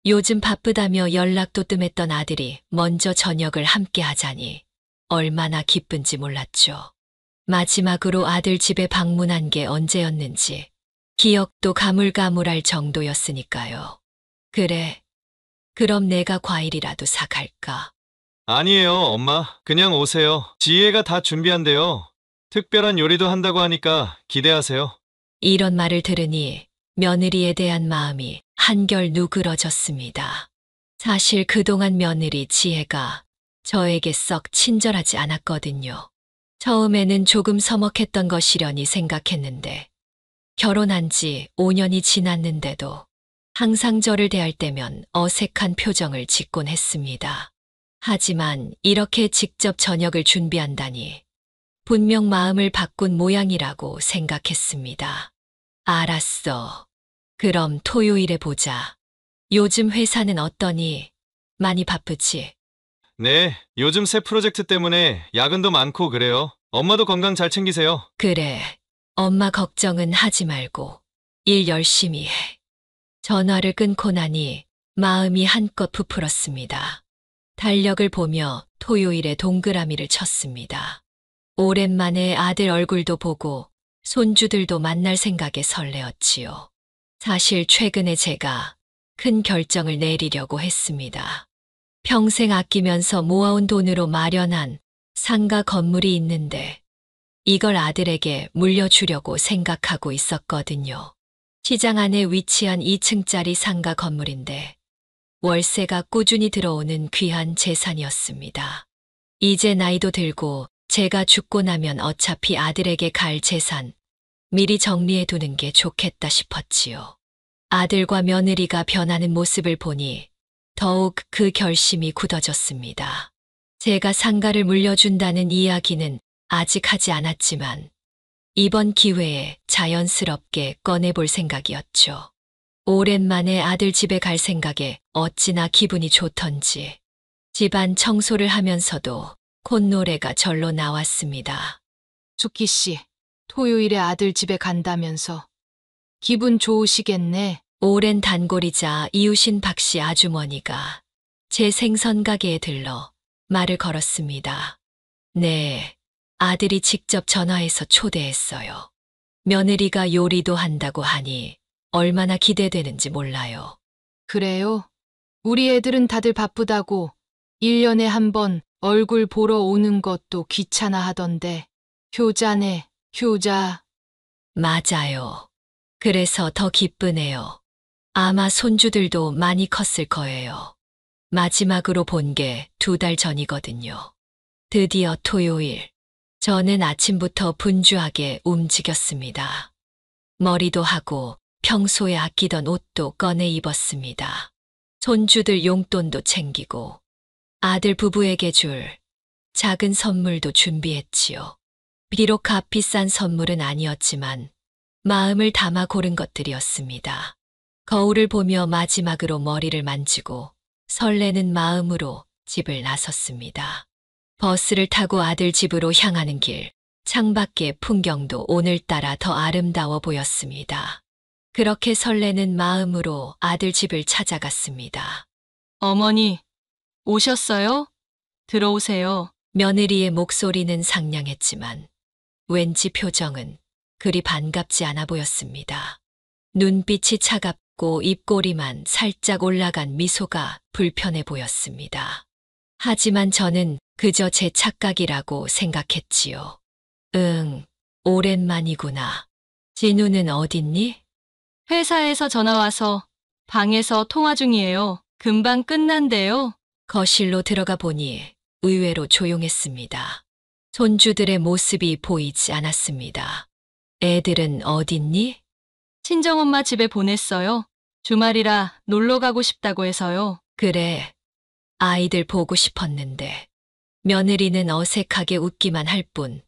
요즘 바쁘다며 연락도 뜸했던 아들이 먼저 저녁을 함께 하자니 얼마나 기쁜지 몰랐죠. 마지막으로 아들 집에 방문한 게 언제였는지 기억도 가물가물할 정도였으니까요. 그래, 그럼 내가 과일이라도 사갈까? 아니에요, 엄마. 그냥 오세요. 지혜가 다 준비한대요. 특별한 요리도 한다고 하니까 기대하세요. 이런 말을 들으니 며느리에 대한 마음이 한결 누그러졌습니다. 사실 그동안 며느리 지혜가 저에게 썩 친절하지 않았거든요. 처음에는 조금 서먹했던 것이려니 생각했는데 결혼한 지 5년이 지났는데도 항상 저를 대할 때면 어색한 표정을 짓곤 했습니다. 하지만 이렇게 직접 저녁을 준비한다니 분명 마음을 바꾼 모양이라고 생각했습니다. 알았어. 그럼 토요일에 보자. 요즘 회사는 어떠니? 많이 바쁘지? 네, 요즘 새 프로젝트 때문에 야근도 많고 그래요. 엄마도 건강 잘 챙기세요. 그래. 엄마 걱정은 하지 말고 일 열심히 해. 전화를 끊고 나니 마음이 한껏 부풀었습니다. 달력을 보며 토요일에 동그라미를 쳤습니다. 오랜만에 아들 얼굴도 보고 손주들도 만날 생각에 설레었지요. 사실 최근에 제가 큰 결정을 내리려고 했습니다. 평생 아끼면서 모아온 돈으로 마련한 상가 건물이 있는데 이걸 아들에게 물려주려고 생각하고 있었거든요. 시장 안에 위치한 2층짜리 상가 건물인데 월세가 꾸준히 들어오는 귀한 재산이었습니다. 이제 나이도 들고 제가 죽고 나면 어차피 아들에게 갈 재산 미리 정리해 두는 게 좋겠다 싶었지요. 아들과 며느리가 변하는 모습을 보니 더욱 그 결심이 굳어졌습니다. 제가 상가를 물려준다는 이야기는 아직 하지 않았지만 이번 기회에 자연스럽게 꺼내볼 생각이었죠. 오랜만에 아들 집에 갈 생각에 어찌나 기분이 좋던지 집안 청소를 하면서도 콧노래가 절로 나왔습니다. 수키 씨, 토요일에 아들 집에 간다면서 기분 좋으시겠네. 오랜 단골이자 이웃인 박 씨 아주머니가 제 생선 가게에 들러 말을 걸었습니다. 네, 아들이 직접 전화해서 초대했어요. 며느리가 요리도 한다고 하니 얼마나 기대되는지 몰라요. 그래요? 우리 애들은 다들 바쁘다고 1년에 한 번 얼굴 보러 오는 것도 귀찮아 하던데. 효자네, 효자. 맞아요. 그래서 더 기쁘네요. 아마 손주들도 많이 컸을 거예요. 마지막으로 본 게 2달 전이거든요. 드디어 토요일. 저는 아침부터 분주하게 움직였습니다. 머리도 하고 평소에 아끼던 옷도 꺼내 입었습니다. 손주들 용돈도 챙기고 아들 부부에게 줄 작은 선물도 준비했지요. 비록 값비싼 선물은 아니었지만 마음을 담아 고른 것들이었습니다. 거울을 보며 마지막으로 머리를 만지고 설레는 마음으로 집을 나섰습니다. 버스를 타고 아들 집으로 향하는 길, 창밖의 풍경도 오늘따라 더 아름다워 보였습니다. 그렇게 설레는 마음으로 아들 집을 찾아갔습니다. 어머니, 오셨어요? 들어오세요. 며느리의 목소리는 상냥했지만 왠지 표정은 그리 반갑지 않아 보였습니다. 눈빛이 차갑고 입꼬리만 살짝 올라간 미소가 불편해 보였습니다. 하지만 저는 그저 제 착각이라고 생각했지요. 오랜만이구나. 진우는 어딨니? 회사에서 전화 와서 방에서 통화 중이에요. 금방 끝난대요. 거실로 들어가 보니 의외로 조용했습니다. 손주들의 모습이 보이지 않았습니다. 애들은 어딨니? 친정엄마 집에 보냈어요. 주말이라 놀러 가고 싶다고 해서요. 그래, 아이들 보고 싶었는데 며느리는 어색하게 웃기만 할 뿐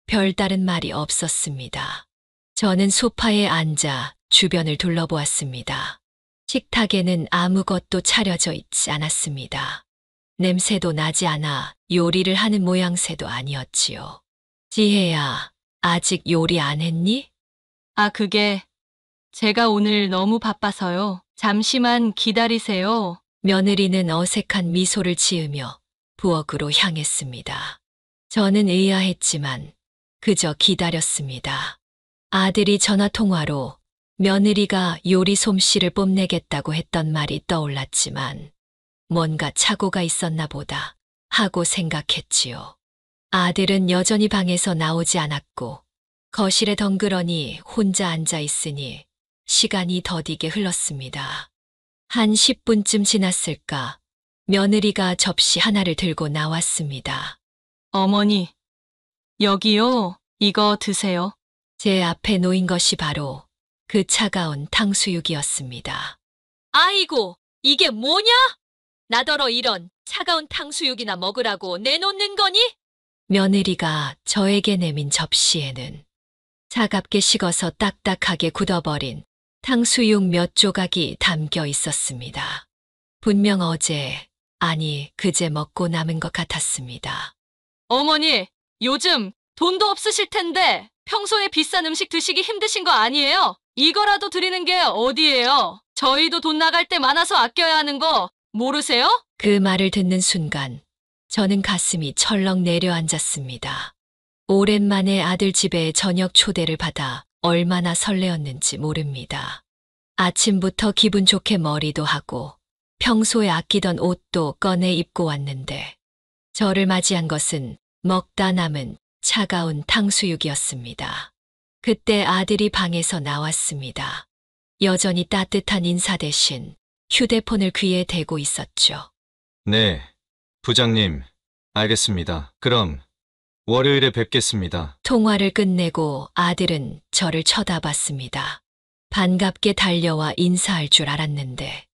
별다른 말이 없었습니다. 저는 소파에 앉아 주변을 둘러보았습니다. 식탁에는 아무것도 차려져 있지 않았습니다. 냄새도 나지 않아 요리를 하는 모양새도 아니었지요. 지혜야, 아직 요리 안 했니? 아, 그게 제가 오늘 너무 바빠서요. 잠시만 기다리세요. 며느리는 어색한 미소를 지으며 부엌으로 향했습니다. 저는 의아했지만 그저 기다렸습니다. 아들이 전화통화로 며느리가 요리 솜씨를 뽐내겠다고 했던 말이 떠올랐지만 뭔가 착오가 있었나 보다 하고 생각했지요. 아들은 여전히 방에서 나오지 않았고 거실에 덩그러니 혼자 앉아 있으니 시간이 더디게 흘렀습니다. 한 10분쯤 지났을까 며느리가 접시 하나를 들고 나왔습니다. 어머니, 여기요. 이거 드세요. 제 앞에 놓인 것이 바로 그 차가운 탕수육이었습니다. 아이고, 이게 뭐냐? 나더러 이런 차가운 탕수육이나 먹으라고 내놓는 거니? 며느리가 저에게 내민 접시에는 차갑게 식어서 딱딱하게 굳어버린 탕수육 몇 조각이 담겨 있었습니다. 분명 어제, 아니 그제 먹고 남은 것 같았습니다. 어머니, 요즘 돈도 없으실 텐데 평소에 비싼 음식 드시기 힘드신 거 아니에요? 이거라도 드리는 게 어디예요? 저희도 돈 나갈 때 많아서 아껴야 하는 거 모르세요? 그 말을 듣는 순간 저는 가슴이 철렁 내려앉았습니다. 오랜만에 아들 집에 저녁 초대를 받아 얼마나 설레었는지 모릅니다. 아침부터 기분 좋게 머리도 하고 평소에 아끼던 옷도 꺼내 입고 왔는데 저를 맞이한 것은 먹다 남은 차가운 탕수육이었습니다. 그때 아들이 방에서 나왔습니다. 여전히 따뜻한 인사 대신 휴대폰을 귀에 대고 있었죠. 네, 부장님. 알겠습니다. 그럼 월요일에 뵙겠습니다. 통화를 끝내고 아들은 저를 쳐다봤습니다. 반갑게 달려와 인사할 줄 알았는데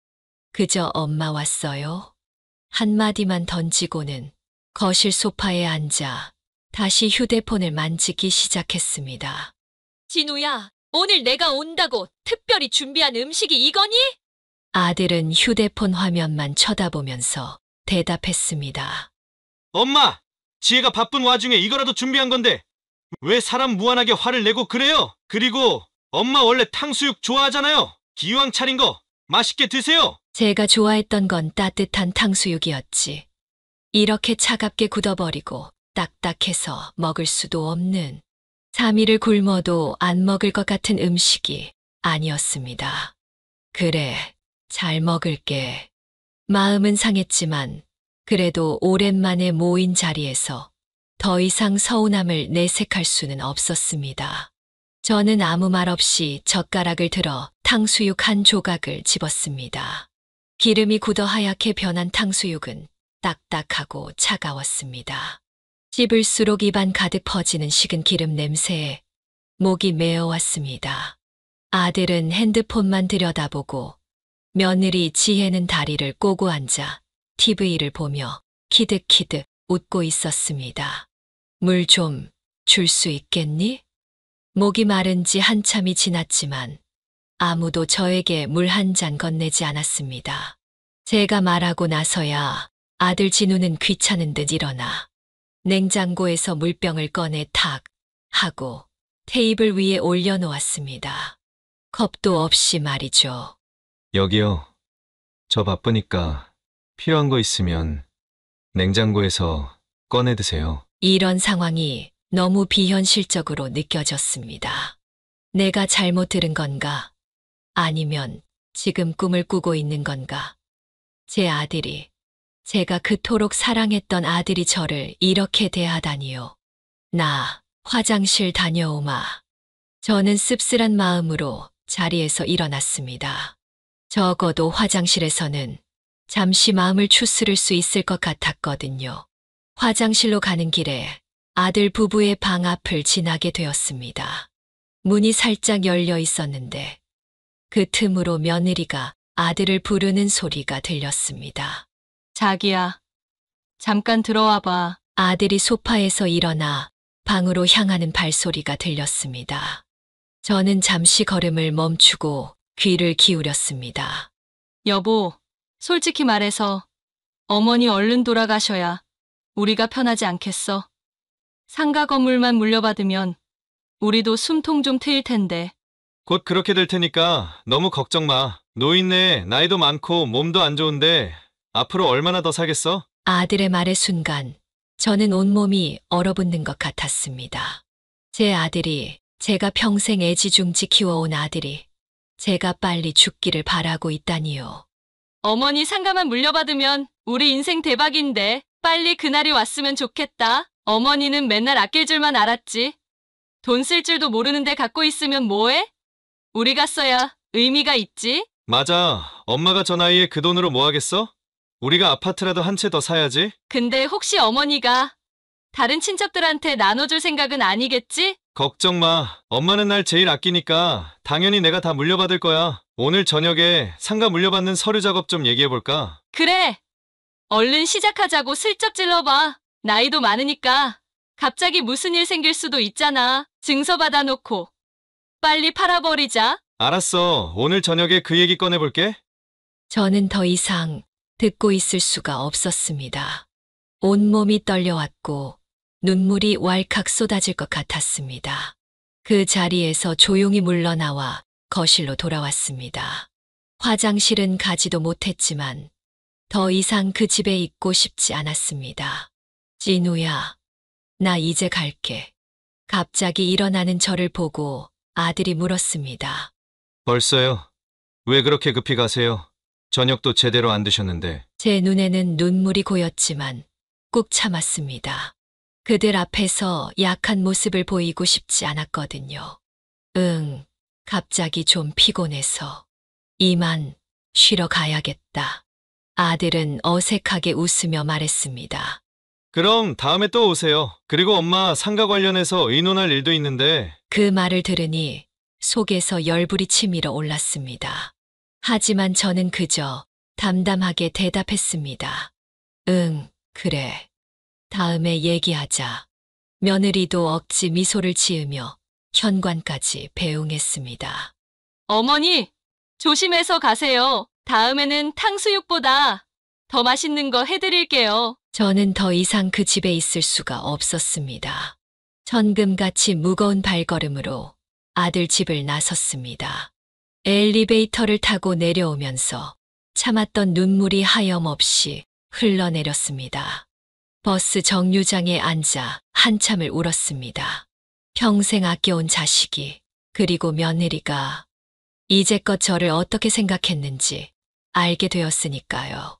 그저 엄마 왔어요? 한마디만 던지고는 거실 소파에 앉아 다시 휴대폰을 만지기 시작했습니다. 진우야, 오늘 내가 온다고 특별히 준비한 음식이 이거니? 아들은 휴대폰 화면만 쳐다보면서 대답했습니다. 엄마! 지혜가 바쁜 와중에 이거라도 준비한 건데 왜 사람 무한하게 화를 내고 그래요? 그리고 엄마 원래 탕수육 좋아하잖아요. 기왕 차린 거 맛있게 드세요. 제가 좋아했던 건 따뜻한 탕수육이었지. 이렇게 차갑게 굳어버리고 딱딱해서 먹을 수도 없는 3일을 굶어도 안 먹을 것 같은 음식이 아니었습니다. 그래, 잘 먹을게. 마음은 상했지만 그래도 오랜만에 모인 자리에서 더 이상 서운함을 내색할 수는 없었습니다. 저는 아무 말 없이 젓가락을 들어 탕수육 한 조각을 집었습니다. 기름이 굳어 하얗게 변한 탕수육은 딱딱하고 차가웠습니다. 씹을수록 입안 가득 퍼지는 식은 기름 냄새에 목이 메어왔습니다. 아들은 핸드폰만 들여다보고 며느리 지혜는 다리를 꼬고 앉아 TV를 보며 키득키득 웃고 있었습니다. 물 좀 줄 수 있겠니? 목이 마른 지 한참이 지났지만 아무도 저에게 물 한 잔 건네지 않았습니다. 제가 말하고 나서야 아들 진우는 귀찮은 듯 일어나 냉장고에서 물병을 꺼내 탁 하고 테이블 위에 올려놓았습니다. 컵도 없이 말이죠. 여기요. 저 바쁘니까 필요한 거 있으면 냉장고에서 꺼내 드세요. 이런 상황이 너무 비현실적으로 느껴졌습니다. 내가 잘못 들은 건가? 아니면 지금 꿈을 꾸고 있는 건가? 제 아들이, 제가 그토록 사랑했던 아들이 저를 이렇게 대하다니요. 나 화장실 다녀오마. 저는 씁쓸한 마음으로 자리에서 일어났습니다. 적어도 화장실에서는 잠시 마음을 추스를 수 있을 것 같았거든요. 화장실로 가는 길에 아들 부부의 방 앞을 지나게 되었습니다. 문이 살짝 열려 있었는데 그 틈으로 며느리가 아들을 부르는 소리가 들렸습니다. 자기야, 잠깐 들어와 봐. 아들이 소파에서 일어나 방으로 향하는 발소리가 들렸습니다. 저는 잠시 걸음을 멈추고 귀를 기울였습니다. 여보, 솔직히 말해서 어머니 얼른 돌아가셔야 우리가 편하지 않겠어. 상가 건물만 물려받으면 우리도 숨통 좀 트일 텐데. 곧 그렇게 될 테니까 너무 걱정 마. 노인네 나이도 많고 몸도 안 좋은데 앞으로 얼마나 더 살겠어? 아들의 말의 순간 저는 온몸이 얼어붙는 것 같았습니다. 제 아들이, 제가 평생 애지중지 키워온 아들이 제가 빨리 죽기를 바라고 있다니요. 어머니 상가만 물려받으면 우리 인생 대박인데 빨리 그날이 왔으면 좋겠다. 어머니는 맨날 아낄 줄만 알았지. 돈 쓸 줄도 모르는데 갖고 있으면 뭐해? 우리가 써야 의미가 있지. 맞아. 엄마가 저 나이에 그 돈으로 뭐 하겠어? 우리가 아파트라도 한 채 더 사야지. 근데 혹시 어머니가 다른 친척들한테 나눠줄 생각은 아니겠지? 걱정 마. 엄마는 날 제일 아끼니까 당연히 내가 다 물려받을 거야. 오늘 저녁에 상가 물려받는 서류 작업 좀 얘기해볼까? 그래. 얼른 시작하자고 슬쩍 찔러봐. 나이도 많으니까 갑자기 무슨 일 생길 수도 있잖아. 증서 받아놓고 빨리 팔아버리자. 알았어. 오늘 저녁에 그 얘기 꺼내볼게. 저는 더 이상 듣고 있을 수가 없었습니다. 온몸이 떨려왔고 눈물이 왈칵 쏟아질 것 같았습니다. 그 자리에서 조용히 물러나와 거실로 돌아왔습니다. 화장실은 가지도 못했지만 더 이상 그 집에 있고 싶지 않았습니다. 진우야, 나 이제 갈게. 갑자기 일어나는 저를 보고 아들이 물었습니다. 벌써요? 왜 그렇게 급히 가세요? 저녁도 제대로 안 드셨는데. 제 눈에는 눈물이 고였지만 꾹 참았습니다. 그들 앞에서 약한 모습을 보이고 싶지 않았거든요. 갑자기 좀 피곤해서 이만 쉬러 가야겠다. 아들은 어색하게 웃으며 말했습니다. 그럼 다음에 또 오세요. 그리고 엄마 상가 관련해서 의논할 일도 있는데. 그 말을 들으니 속에서 열불이 치밀어 올랐습니다. 하지만 저는 그저 담담하게 대답했습니다. 그래. 다음에 얘기하자. 며느리도 억지 미소를 지으며 현관까지 배웅했습니다. 어머니, 조심해서 가세요. 다음에는 탕수육보다 더 맛있는 거 해드릴게요. 저는 더 이상 그 집에 있을 수가 없었습니다. 천금같이 무거운 발걸음으로 아들 집을 나섰습니다. 엘리베이터를 타고 내려오면서 참았던 눈물이 하염없이 흘러내렸습니다. 버스 정류장에 앉아 한참을 울었습니다. 평생 아껴온 자식이, 그리고 며느리가 이제껏 저를 어떻게 생각했는지 알게 되었으니까요.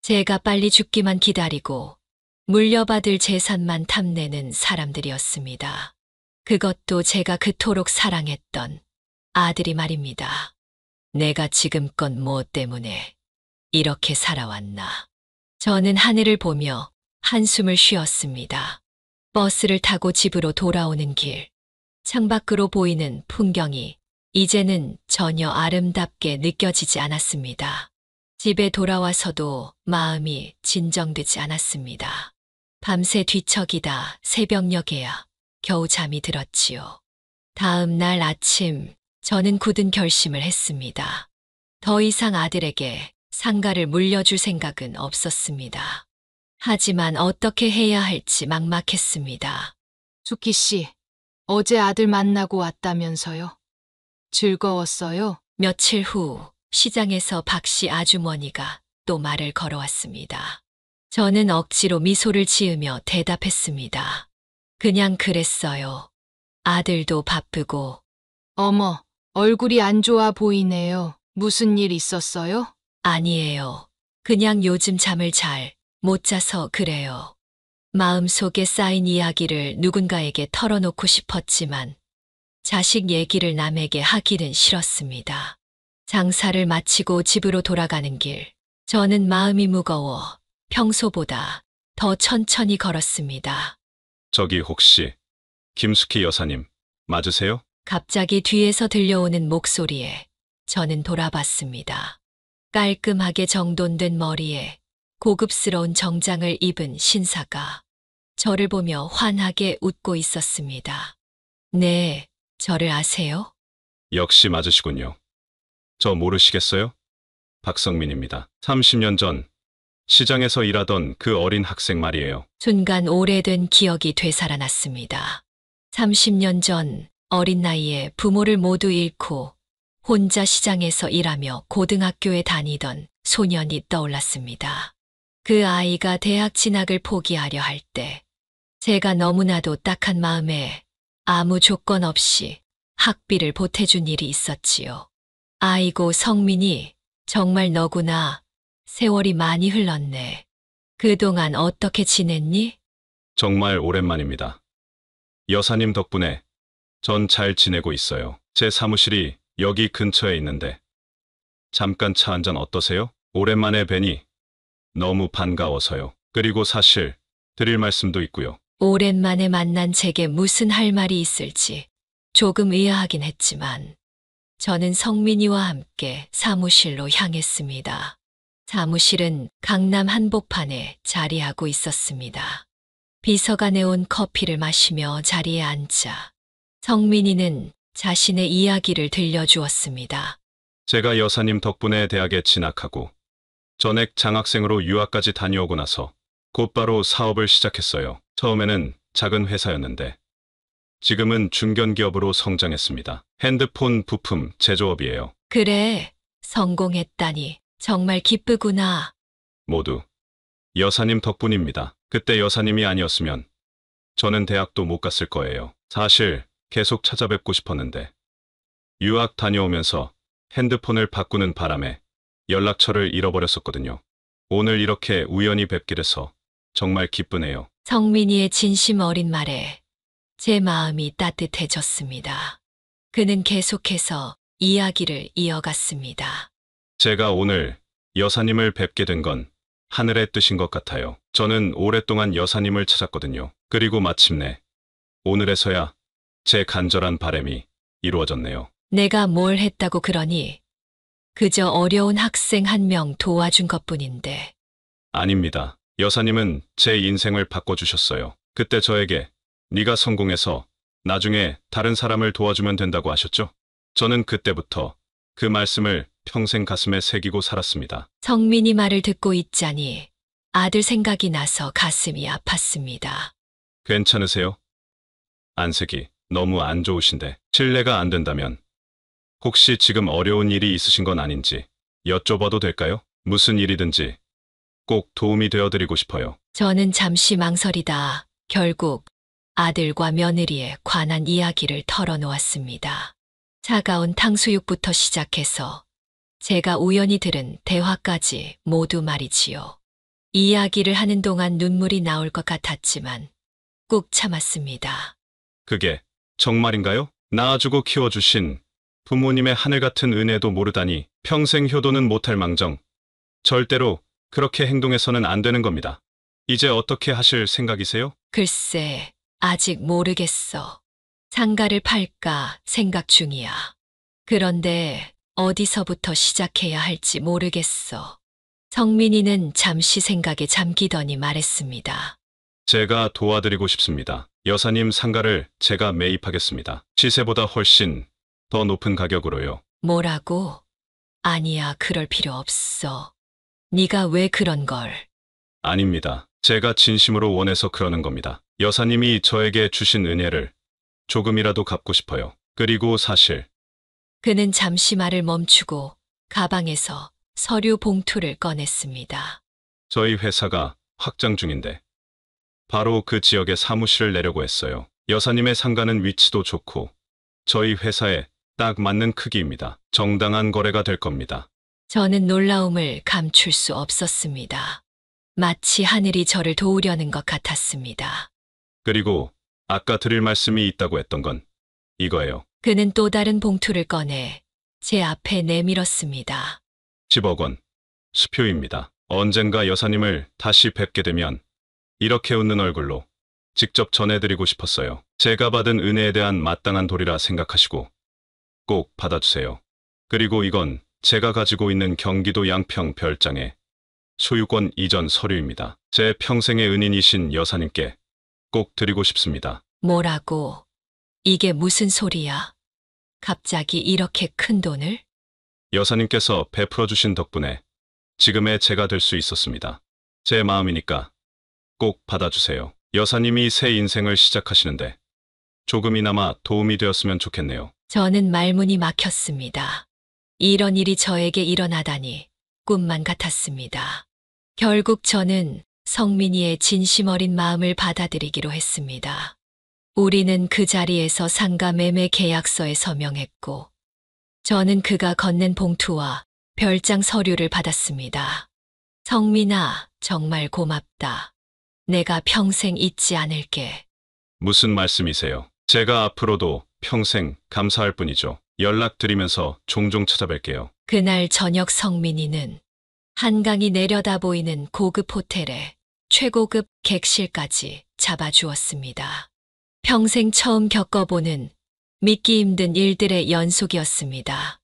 제가 빨리 죽기만 기다리고 물려받을 재산만 탐내는 사람들이었습니다. 그것도 제가 그토록 사랑했던 아들이 말입니다. 내가 지금껏 뭐 때문에 이렇게 살아왔나. 저는 하늘을 보며 한숨을 쉬었습니다. 버스를 타고 집으로 돌아오는 길, 창밖으로 보이는 풍경이 이제는 전혀 아름답게 느껴지지 않았습니다. 집에 돌아와서도 마음이 진정되지 않았습니다. 밤새 뒤척이다 새벽녘에야 겨우 잠이 들었지요. 다음 날 아침 저는 굳은 결심을 했습니다. 더 이상 아들에게 상가를 물려줄 생각은 없었습니다. 하지만 어떻게 해야 할지 막막했습니다. 주키 씨, 어제 아들 만나고 왔다면서요? 즐거웠어요? 며칠 후 시장에서 박씨 아주머니가 또 말을 걸어왔습니다. 저는 억지로 미소를 지으며 대답했습니다. 그냥 그랬어요. 아들도 바쁘고. 어머, 얼굴이 안 좋아 보이네요. 무슨 일 있었어요? 아니에요. 그냥 요즘 잠을 잘 못 자서 그래요. 마음속에 쌓인 이야기를 누군가에게 털어놓고 싶었지만 자식 얘기를 남에게 하기는 싫었습니다. 장사를 마치고 집으로 돌아가는 길, 저는 마음이 무거워 평소보다 더 천천히 걸었습니다. 저기 혹시 김숙희 여사님 맞으세요? 갑자기 뒤에서 들려오는 목소리에 저는 돌아봤습니다. 깔끔하게 정돈된 머리에 고급스러운 정장을 입은 신사가 저를 보며 환하게 웃고 있었습니다. 네, 저를 아세요? 역시 맞으시군요. 저 모르시겠어요? 박성민입니다. 30년 전 시장에서 일하던 그 어린 학생 말이에요. 순간 오래된 기억이 되살아났습니다. 30년 전 어린 나이에 부모를 모두 잃고 혼자 시장에서 일하며 고등학교에 다니던 소년이 떠올랐습니다. 그 아이가 대학 진학을 포기하려 할 때 제가 너무나도 딱한 마음에 아무 조건 없이 학비를 보태준 일이 있었지요. 아이고 성민이 정말 너구나. 세월이 많이 흘렀네. 그동안 어떻게 지냈니? 정말 오랜만입니다. 여사님 덕분에 전 잘 지내고 있어요. 제 사무실이 여기 근처에 있는데 잠깐 차 한잔 어떠세요? 오랜만에 뵈니 너무 반가워서요. 그리고 사실 드릴 말씀도 있고요. 오랜만에 만난 제게 무슨 할 말이 있을지 조금 의아하긴 했지만 저는 성민이와 함께 사무실로 향했습니다. 사무실은 강남 한복판에 자리하고 있었습니다. 비서가 내온 커피를 마시며 자리에 앉자 성민이는 자신의 이야기를 들려주었습니다. 제가 여사님 덕분에 대학에 진학하고 전액 장학생으로 유학까지 다녀오고 나서 곧바로 사업을 시작했어요. 처음에는 작은 회사였는데 지금은 중견기업으로 성장했습니다. 핸드폰 부품 제조업이에요. 그래, 성공했다니 정말 기쁘구나. 모두 여사님 덕분입니다. 그때 여사님이 아니었으면 저는 대학도 못 갔을 거예요. 사실 계속 찾아뵙고 싶었는데 유학 다녀오면서 핸드폰을 바꾸는 바람에 연락처를 잃어버렸었거든요. 오늘 이렇게 우연히 뵙게 돼서 정말 기쁘네요. 성민이의 진심 어린 말에 제 마음이 따뜻해졌습니다. 그는 계속해서 이야기를 이어갔습니다. 제가 오늘 여사님을 뵙게 된 건 하늘의 뜻인 것 같아요. 저는 오랫동안 여사님을 찾았거든요. 그리고 마침내 오늘에서야 제 간절한 바람이 이루어졌네요. 내가 뭘 했다고 그러니? 그저 어려운 학생 한 명 도와준 것뿐인데. 아닙니다. 여사님은 제 인생을 바꿔주셨어요. 그때 저에게 네가 성공해서 나중에 다른 사람을 도와주면 된다고 하셨죠? 저는 그때부터 그 말씀을 평생 가슴에 새기고 살았습니다. 성민이 말을 듣고 있자니 아들 생각이 나서 가슴이 아팠습니다. 괜찮으세요? 안색이 너무 안 좋으신데 실례가 안 된다면 혹시 지금 어려운 일이 있으신 건 아닌지 여쭤봐도 될까요? 무슨 일이든지 꼭 도움이 되어드리고 싶어요. 저는 잠시 망설이다 결국 아들과 며느리에 관한 이야기를 털어놓았습니다. 차가운 탕수육부터 시작해서 제가 우연히 들은 대화까지 모두 말이지요. 이야기를 하는 동안 눈물이 나올 것 같았지만 꾹 참았습니다. 그게 정말인가요? 낳아주고 키워주신 부모님의 하늘 같은 은혜도 모르다니 평생 효도는 못할 망정. 절대로 그렇게 행동해서는 안 되는 겁니다. 이제 어떻게 하실 생각이세요? 글쎄, 아직 모르겠어. 상가를 팔까 생각 중이야. 그런데 어디서부터 시작해야 할지 모르겠어. 성민이는 잠시 생각에 잠기더니 말했습니다. 제가 도와드리고 싶습니다. 여사님 상가를 제가 매입하겠습니다. 시세보다 훨씬 더 높은 가격으로요. 뭐라고? 아니야, 그럴 필요 없어. 네가 왜 그런 걸? 아닙니다. 제가 진심으로 원해서 그러는 겁니다. 여사님이 저에게 주신 은혜를 조금이라도 갚고 싶어요. 그리고 사실 그는 잠시 말을 멈추고 가방에서 서류 봉투를 꺼냈습니다. 저희 회사가 확장 중인데 바로 그 지역에 사무실을 내려고 했어요. 여사님의 상가는 위치도 좋고 저희 회사에 딱 맞는 크기입니다. 정당한 거래가 될 겁니다. 저는 놀라움을 감출 수 없었습니다. 마치 하늘이 저를 도우려는 것 같았습니다. 그리고 아까 드릴 말씀이 있다고 했던 건 이거예요. 그는 또 다른 봉투를 꺼내 제 앞에 내밀었습니다. 10억 원 수표입니다. 언젠가 여사님을 다시 뵙게 되면 이렇게 웃는 얼굴로 직접 전해드리고 싶었어요. 제가 받은 은혜에 대한 마땅한 도리라 생각하시고 꼭 받아주세요. 그리고 이건 제가 가지고 있는 경기도 양평 별장의 소유권 이전 서류입니다. 제 평생의 은인이신 여사님께 꼭 드리고 싶습니다. 뭐라고? 이게 무슨 소리야? 갑자기 이렇게 큰 돈을? 여사님께서 베풀어 주신 덕분에 지금의 제가 될 수 있었습니다. 제 마음이니까 꼭 받아주세요. 여사님이 새 인생을 시작하시는데 조금이나마 도움이 되었으면 좋겠네요. 저는 말문이 막혔습니다. 이런 일이 저에게 일어나다니 꿈만 같았습니다. 결국 저는 성민이의 진심 어린 마음을 받아들이기로 했습니다. 우리는 그 자리에서 상가 매매 계약서에 서명했고, 저는 그가 건넨 봉투와 별장 서류를 받았습니다. 성민아, 정말 고맙다. 내가 평생 잊지 않을게. 무슨 말씀이세요? 제가 앞으로도 평생 감사할 뿐이죠. 연락드리면서 종종 찾아뵐게요. 그날 저녁 성민이는 한강이 내려다 보이는 고급 호텔에 최고급 객실까지 잡아주었습니다. 평생 처음 겪어보는 믿기 힘든 일들의 연속이었습니다.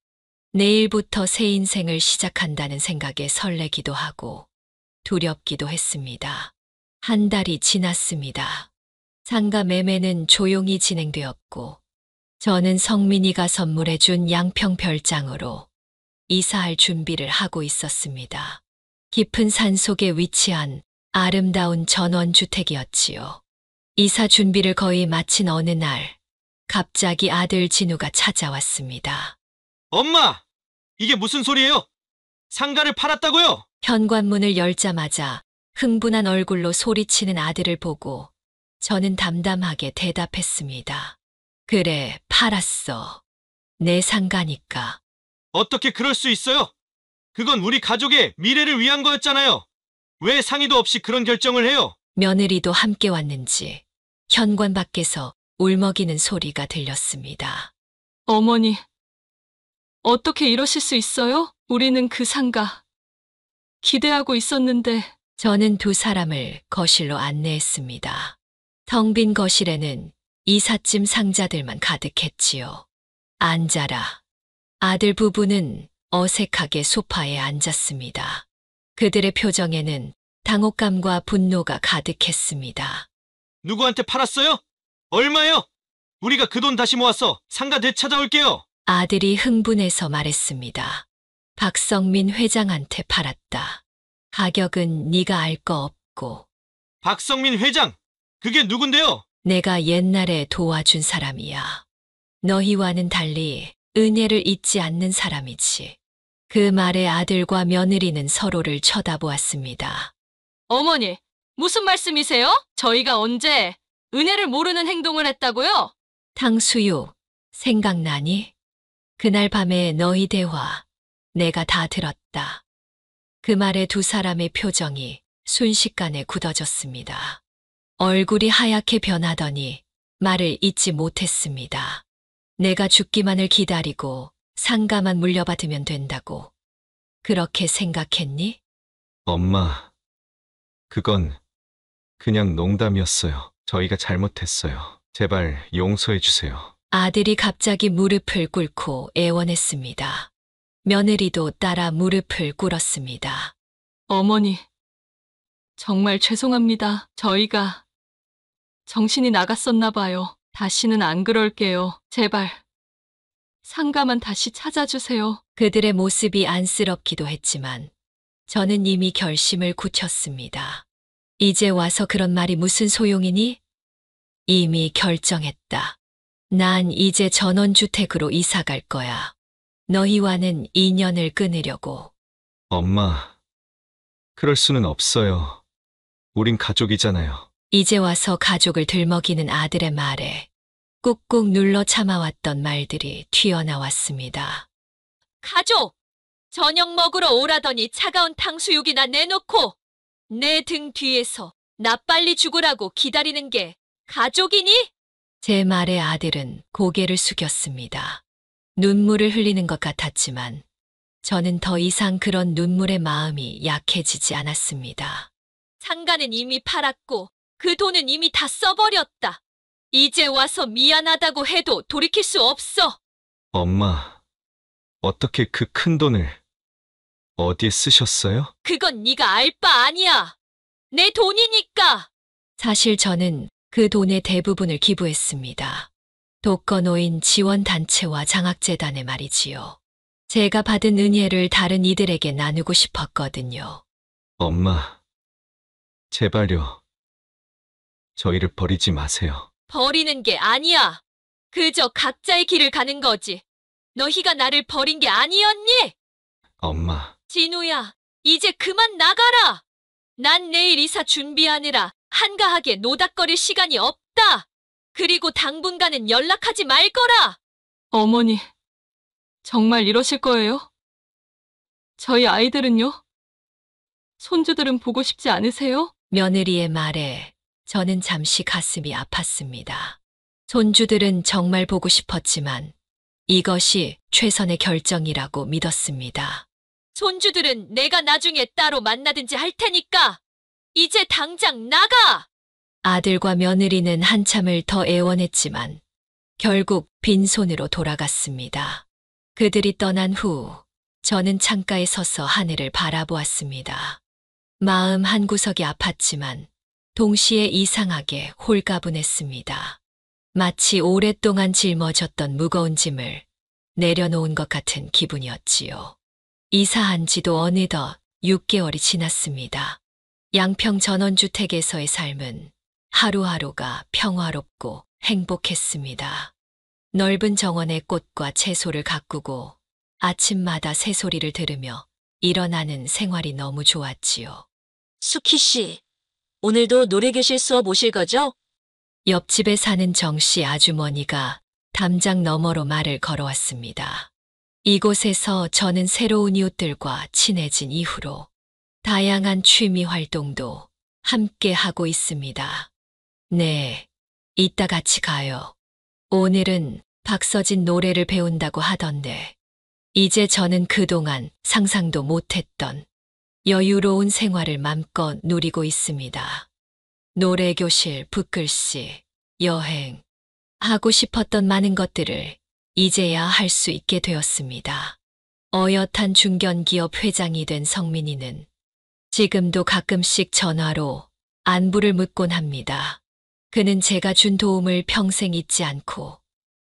내일부터 새 인생을 시작한다는 생각에 설레기도 하고 두렵기도 했습니다. 한 달이 지났습니다. 상가 매매는 조용히 진행되었고, 저는 성민이가 선물해준 양평 별장으로 이사할 준비를 하고 있었습니다. 깊은 산속에 위치한 아름다운 전원주택이었지요. 이사 준비를 거의 마친 어느 날, 갑자기 아들 진우가 찾아왔습니다. 엄마! 이게 무슨 소리예요? 상가를 팔았다고요? 현관문을 열자마자 흥분한 얼굴로 소리치는 아들을 보고 저는 담담하게 대답했습니다. 그래, 팔았어. 내 상가니까. 어떻게 그럴 수 있어요? 그건 우리 가족의 미래를 위한 거였잖아요. 왜 상의도 없이 그런 결정을 해요? 며느리도 함께 왔는지 현관 밖에서 울먹이는 소리가 들렸습니다. 어머니, 어떻게 이러실 수 있어요? 우리는 그 상가 기대하고 있었는데. 저는 두 사람을 거실로 안내했습니다. 텅 빈 거실에는 이삿짐 상자들만 가득했지요. 앉아라. 아들 부부는 어색하게 소파에 앉았습니다. 그들의 표정에는 당혹감과 분노가 가득했습니다. 누구한테 팔았어요? 얼마요? 우리가 그 돈 다시 모아서 상가 되찾아올게요. 아들이 흥분해서 말했습니다. 박성민 회장한테 팔았다. 가격은 네가 알 거 없고. 박성민 회장! 그게 누군데요? 내가 옛날에 도와준 사람이야. 너희와는 달리 은혜를 잊지 않는 사람이지. 그 말에 아들과 며느리는 서로를 쳐다보았습니다. 어머니, 무슨 말씀이세요? 저희가 언제 은혜를 모르는 행동을 했다고요? 탕수육, 생각나니? 그날 밤에 너희 대화, 내가 다 들었다. 그 말에 두 사람의 표정이 순식간에 굳어졌습니다. 얼굴이 하얗게 변하더니 말을 잇지 못했습니다. 내가 죽기만을 기다리고 상가만 물려받으면 된다고. 그렇게 생각했니? 엄마, 그건 그냥 농담이었어요. 저희가 잘못했어요. 제발 용서해 주세요. 아들이 갑자기 무릎을 꿇고 애원했습니다. 며느리도 따라 무릎을 꿇었습니다. 어머니, 정말 죄송합니다. 저희가 정신이 나갔었나 봐요. 다시는 안 그럴게요. 제발 상가만 다시 찾아주세요. 그들의 모습이 안쓰럽기도 했지만 저는 이미 결심을 굳혔습니다. 이제 와서 그런 말이 무슨 소용이니? 이미 결정했다. 난 이제 전원주택으로 이사 갈 거야. 너희와는 인연을 끊으려고. 엄마, 그럴 수는 없어요. 우린 가족이잖아요. 이제 와서 가족을 들먹이는 아들의 말에 꾹꾹 눌러 참아왔던 말들이 튀어나왔습니다. 가족! 저녁 먹으러 오라더니 차가운 탕수육이나 내놓고 내 등 뒤에서 나 빨리 죽으라고 기다리는 게 가족이니? 제 말에 아들은 고개를 숙였습니다. 눈물을 흘리는 것 같았지만 저는 더 이상 그런 눈물의 마음이 약해지지 않았습니다. 상가는 이미 팔았고 그 돈은 이미 다 써버렸다. 이제 와서 미안하다고 해도 돌이킬 수 없어. 엄마, 어떻게 그 큰 돈을 어디에 쓰셨어요? 그건 네가 알 바 아니야. 내 돈이니까. 사실 저는 그 돈의 대부분을 기부했습니다. 독거노인 지원단체와 장학재단에 말이지요. 제가 받은 은혜를 다른 이들에게 나누고 싶었거든요. 엄마, 제발요. 저희를 버리지 마세요. 버리는 게 아니야. 그저 각자의 길을 가는 거지. 너희가 나를 버린 게 아니었니? 엄마, 진우야, 이제 그만 나가라. 난 내일 이사 준비하느라 한가하게 노닥거릴 시간이 없다. 그리고 당분간은 연락하지 말 거라. 어머니, 정말 이러실 거예요? 저희 아이들은요? 손주들은 보고 싶지 않으세요? 며느리의 말에 저는 잠시 가슴이 아팠습니다. 손주들은 정말 보고 싶었지만 이것이 최선의 결정이라고 믿었습니다. 손주들은 내가 나중에 따로 만나든지 할 테니까 이제 당장 나가! 아들과 며느리는 한참을 더 애원했지만 결국 빈손으로 돌아갔습니다. 그들이 떠난 후 저는 창가에 서서 하늘을 바라보았습니다. 마음 한구석이 아팠지만 동시에 이상하게 홀가분했습니다. 마치 오랫동안 짊어졌던 무거운 짐을 내려놓은 것 같은 기분이었지요. 이사한 지도 어느덧 6개월이 지났습니다. 양평 전원주택에서의 삶은 하루하루가 평화롭고 행복했습니다. 넓은 정원에 꽃과 채소를 가꾸고 아침마다 새소리를 들으며 일어나는 생활이 너무 좋았지요. 수키 씨, 오늘도 노래교실 수업 오실 거죠? 옆집에 사는 정씨 아주머니가 담장 너머로 말을 걸어왔습니다. 이곳에서 저는 새로운 이웃들과 친해진 이후로 다양한 취미 활동도 함께 하고 있습니다. 네, 이따 같이 가요. 오늘은 박서진 노래를 배운다고 하던데 이제 저는 그동안 상상도 못했던 여유로운 생활을 맘껏 누리고 있습니다. 노래교실, 붓글씨, 여행, 하고 싶었던 많은 것들을 이제야 할 수 있게 되었습니다. 어엿한 중견기업 회장이 된 성민이는 지금도 가끔씩 전화로 안부를 묻곤 합니다. 그는 제가 준 도움을 평생 잊지 않고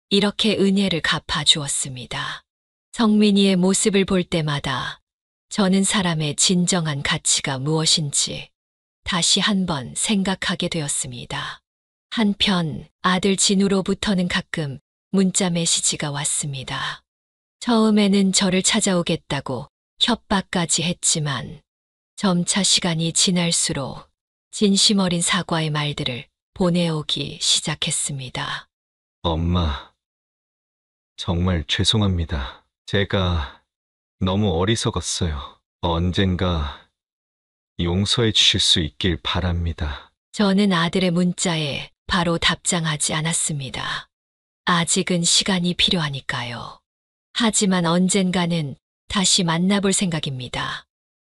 이렇게 은혜를 갚아주었습니다. 성민이의 모습을 볼 때마다 저는 사람의 진정한 가치가 무엇인지 다시 한번 생각하게 되었습니다. 한편 아들 진우로부터는 가끔 문자 메시지가 왔습니다. 처음에는 저를 찾아오겠다고 협박까지 했지만 점차 시간이 지날수록 진심 어린 사과의 말들을 보내오기 시작했습니다. 엄마, 정말 죄송합니다. 제가 너무 어리석었어요. 언젠가 용서해 주실 수 있길 바랍니다. 저는 아들의 문자에 바로 답장하지 않았습니다. 아직은 시간이 필요하니까요. 하지만 언젠가는 다시 만나볼 생각입니다.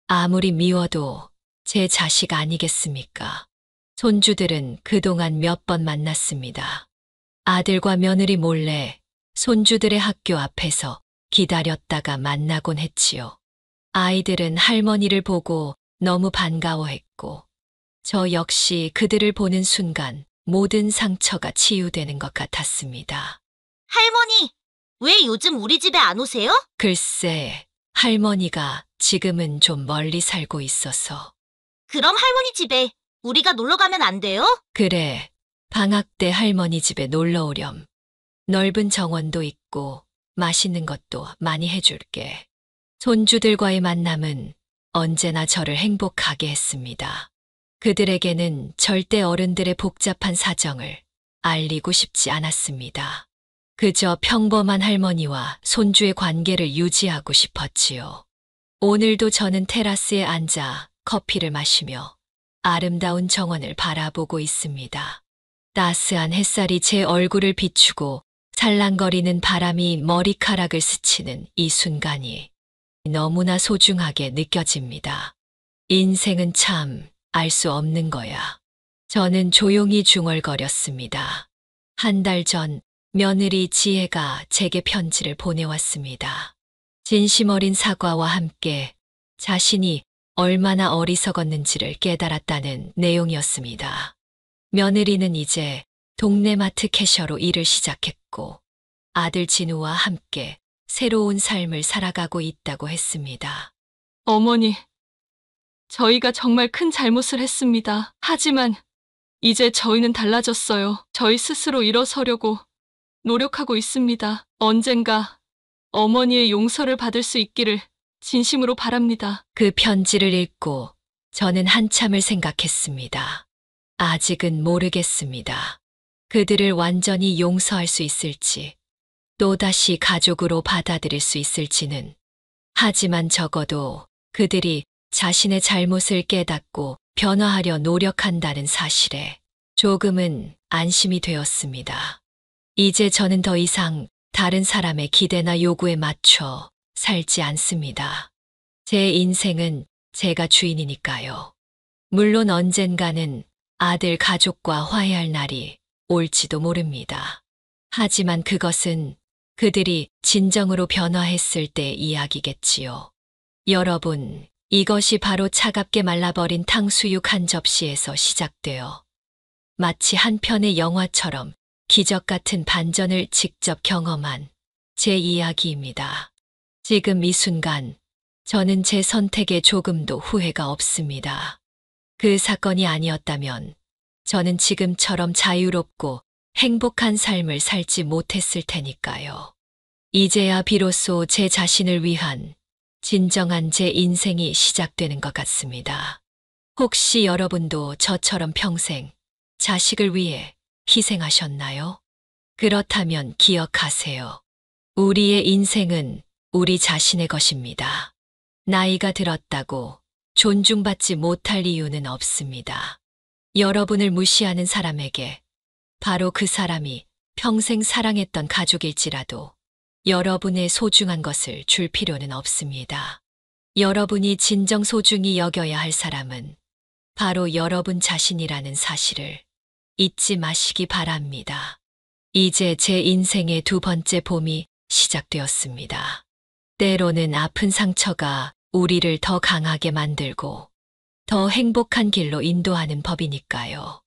아무리 미워도 제 자식 아니겠습니까? 손주들은 그동안 몇 번 만났습니다. 아들과 며느리 몰래 손주들의 학교 앞에서 기다렸다가 만나곤 했지요. 아이들은 할머니를 보고 너무 반가워했고 저 역시 그들을 보는 순간 모든 상처가 치유되는 것 같았습니다. 할머니, 왜 요즘 우리 집에 안 오세요? 글쎄, 할머니가 지금은 좀 멀리 살고 있어서. 그럼 할머니 집에 우리가 놀러 가면 안 돼요? 그래, 방학 때 할머니 집에 놀러 오렴. 넓은 정원도 있고 맛있는 것도 많이 해줄게. 손주들과의 만남은 언제나 저를 행복하게 했습니다. 그들에게는 절대 어른들의 복잡한 사정을 알리고 싶지 않았습니다. 그저 평범한 할머니와 손주의 관계를 유지하고 싶었지요. 오늘도 저는 테라스에 앉아 커피를 마시며 아름다운 정원을 바라보고 있습니다. 따스한 햇살이 제 얼굴을 비추고 살랑거리는 바람이 머리카락을 스치는 이 순간이 너무나 소중하게 느껴집니다. 인생은 참 알 수 없는 거야. 저는 조용히 중얼거렸습니다. 한 달 전 며느리 지혜가 제게 편지를 보내왔습니다. 진심 어린 사과와 함께 자신이 얼마나 어리석었는지를 깨달았다는 내용이었습니다. 며느리는 이제 동네 마트 캐셔로 일을 시작했고 아들 진우와 함께 새로운 삶을 살아가고 있다고 했습니다. 어머니, 저희가 정말 큰 잘못을 했습니다. 하지만 이제 저희는 달라졌어요. 저희 스스로 일어서려고 노력하고 있습니다. 언젠가 어머니의 용서를 받을 수 있기를 진심으로 바랍니다. 그 편지를 읽고 저는 한참을 생각했습니다. 아직은 모르겠습니다. 그들을 완전히 용서할 수 있을지, 또다시 가족으로 받아들일 수 있을지는. 하지만 적어도 그들이 자신의 잘못을 깨닫고 변화하려 노력한다는 사실에 조금은 안심이 되었습니다. 이제 저는 더 이상 다른 사람의 기대나 요구에 맞춰 살지 않습니다. 제 인생은 제가 주인이니까요. 물론 언젠가는 아들 가족과 화해할 날이 올지도 모릅니다. 하지만 그것은 그들이 진정으로 변화했을 때 이야기겠지요. 여러분, 이것이 바로 차갑게 말라버린 탕수육 한 접시에서 시작되어 마치 한 편의 영화처럼 기적 같은 반전을 직접 경험한 제 이야기입니다. 지금 이 순간 저는 제 선택에 조금도 후회가 없습니다. 그 사건이 아니었다면 저는 지금처럼 자유롭고 행복한 삶을 살지 못했을 테니까요. 이제야 비로소 제 자신을 위한 진정한 제 인생이 시작되는 것 같습니다. 혹시 여러분도 저처럼 평생 자식을 위해 희생하셨나요? 그렇다면 기억하세요. 우리의 인생은 우리 자신의 것입니다. 나이가 들었다고 존중받지 못할 이유는 없습니다. 여러분을 무시하는 사람에게 바로 그 사람이 평생 사랑했던 가족일지라도 여러분의 소중한 것을 줄 필요는 없습니다. 여러분이 진정 소중히 여겨야 할 사람은 바로 여러분 자신이라는 사실을 잊지 마시기 바랍니다. 이제 제 인생의 두 번째 봄이 시작되었습니다. 때로는 아픈 상처가 우리를 더 강하게 만들고 더 행복한 길로 인도하는 법이니까요.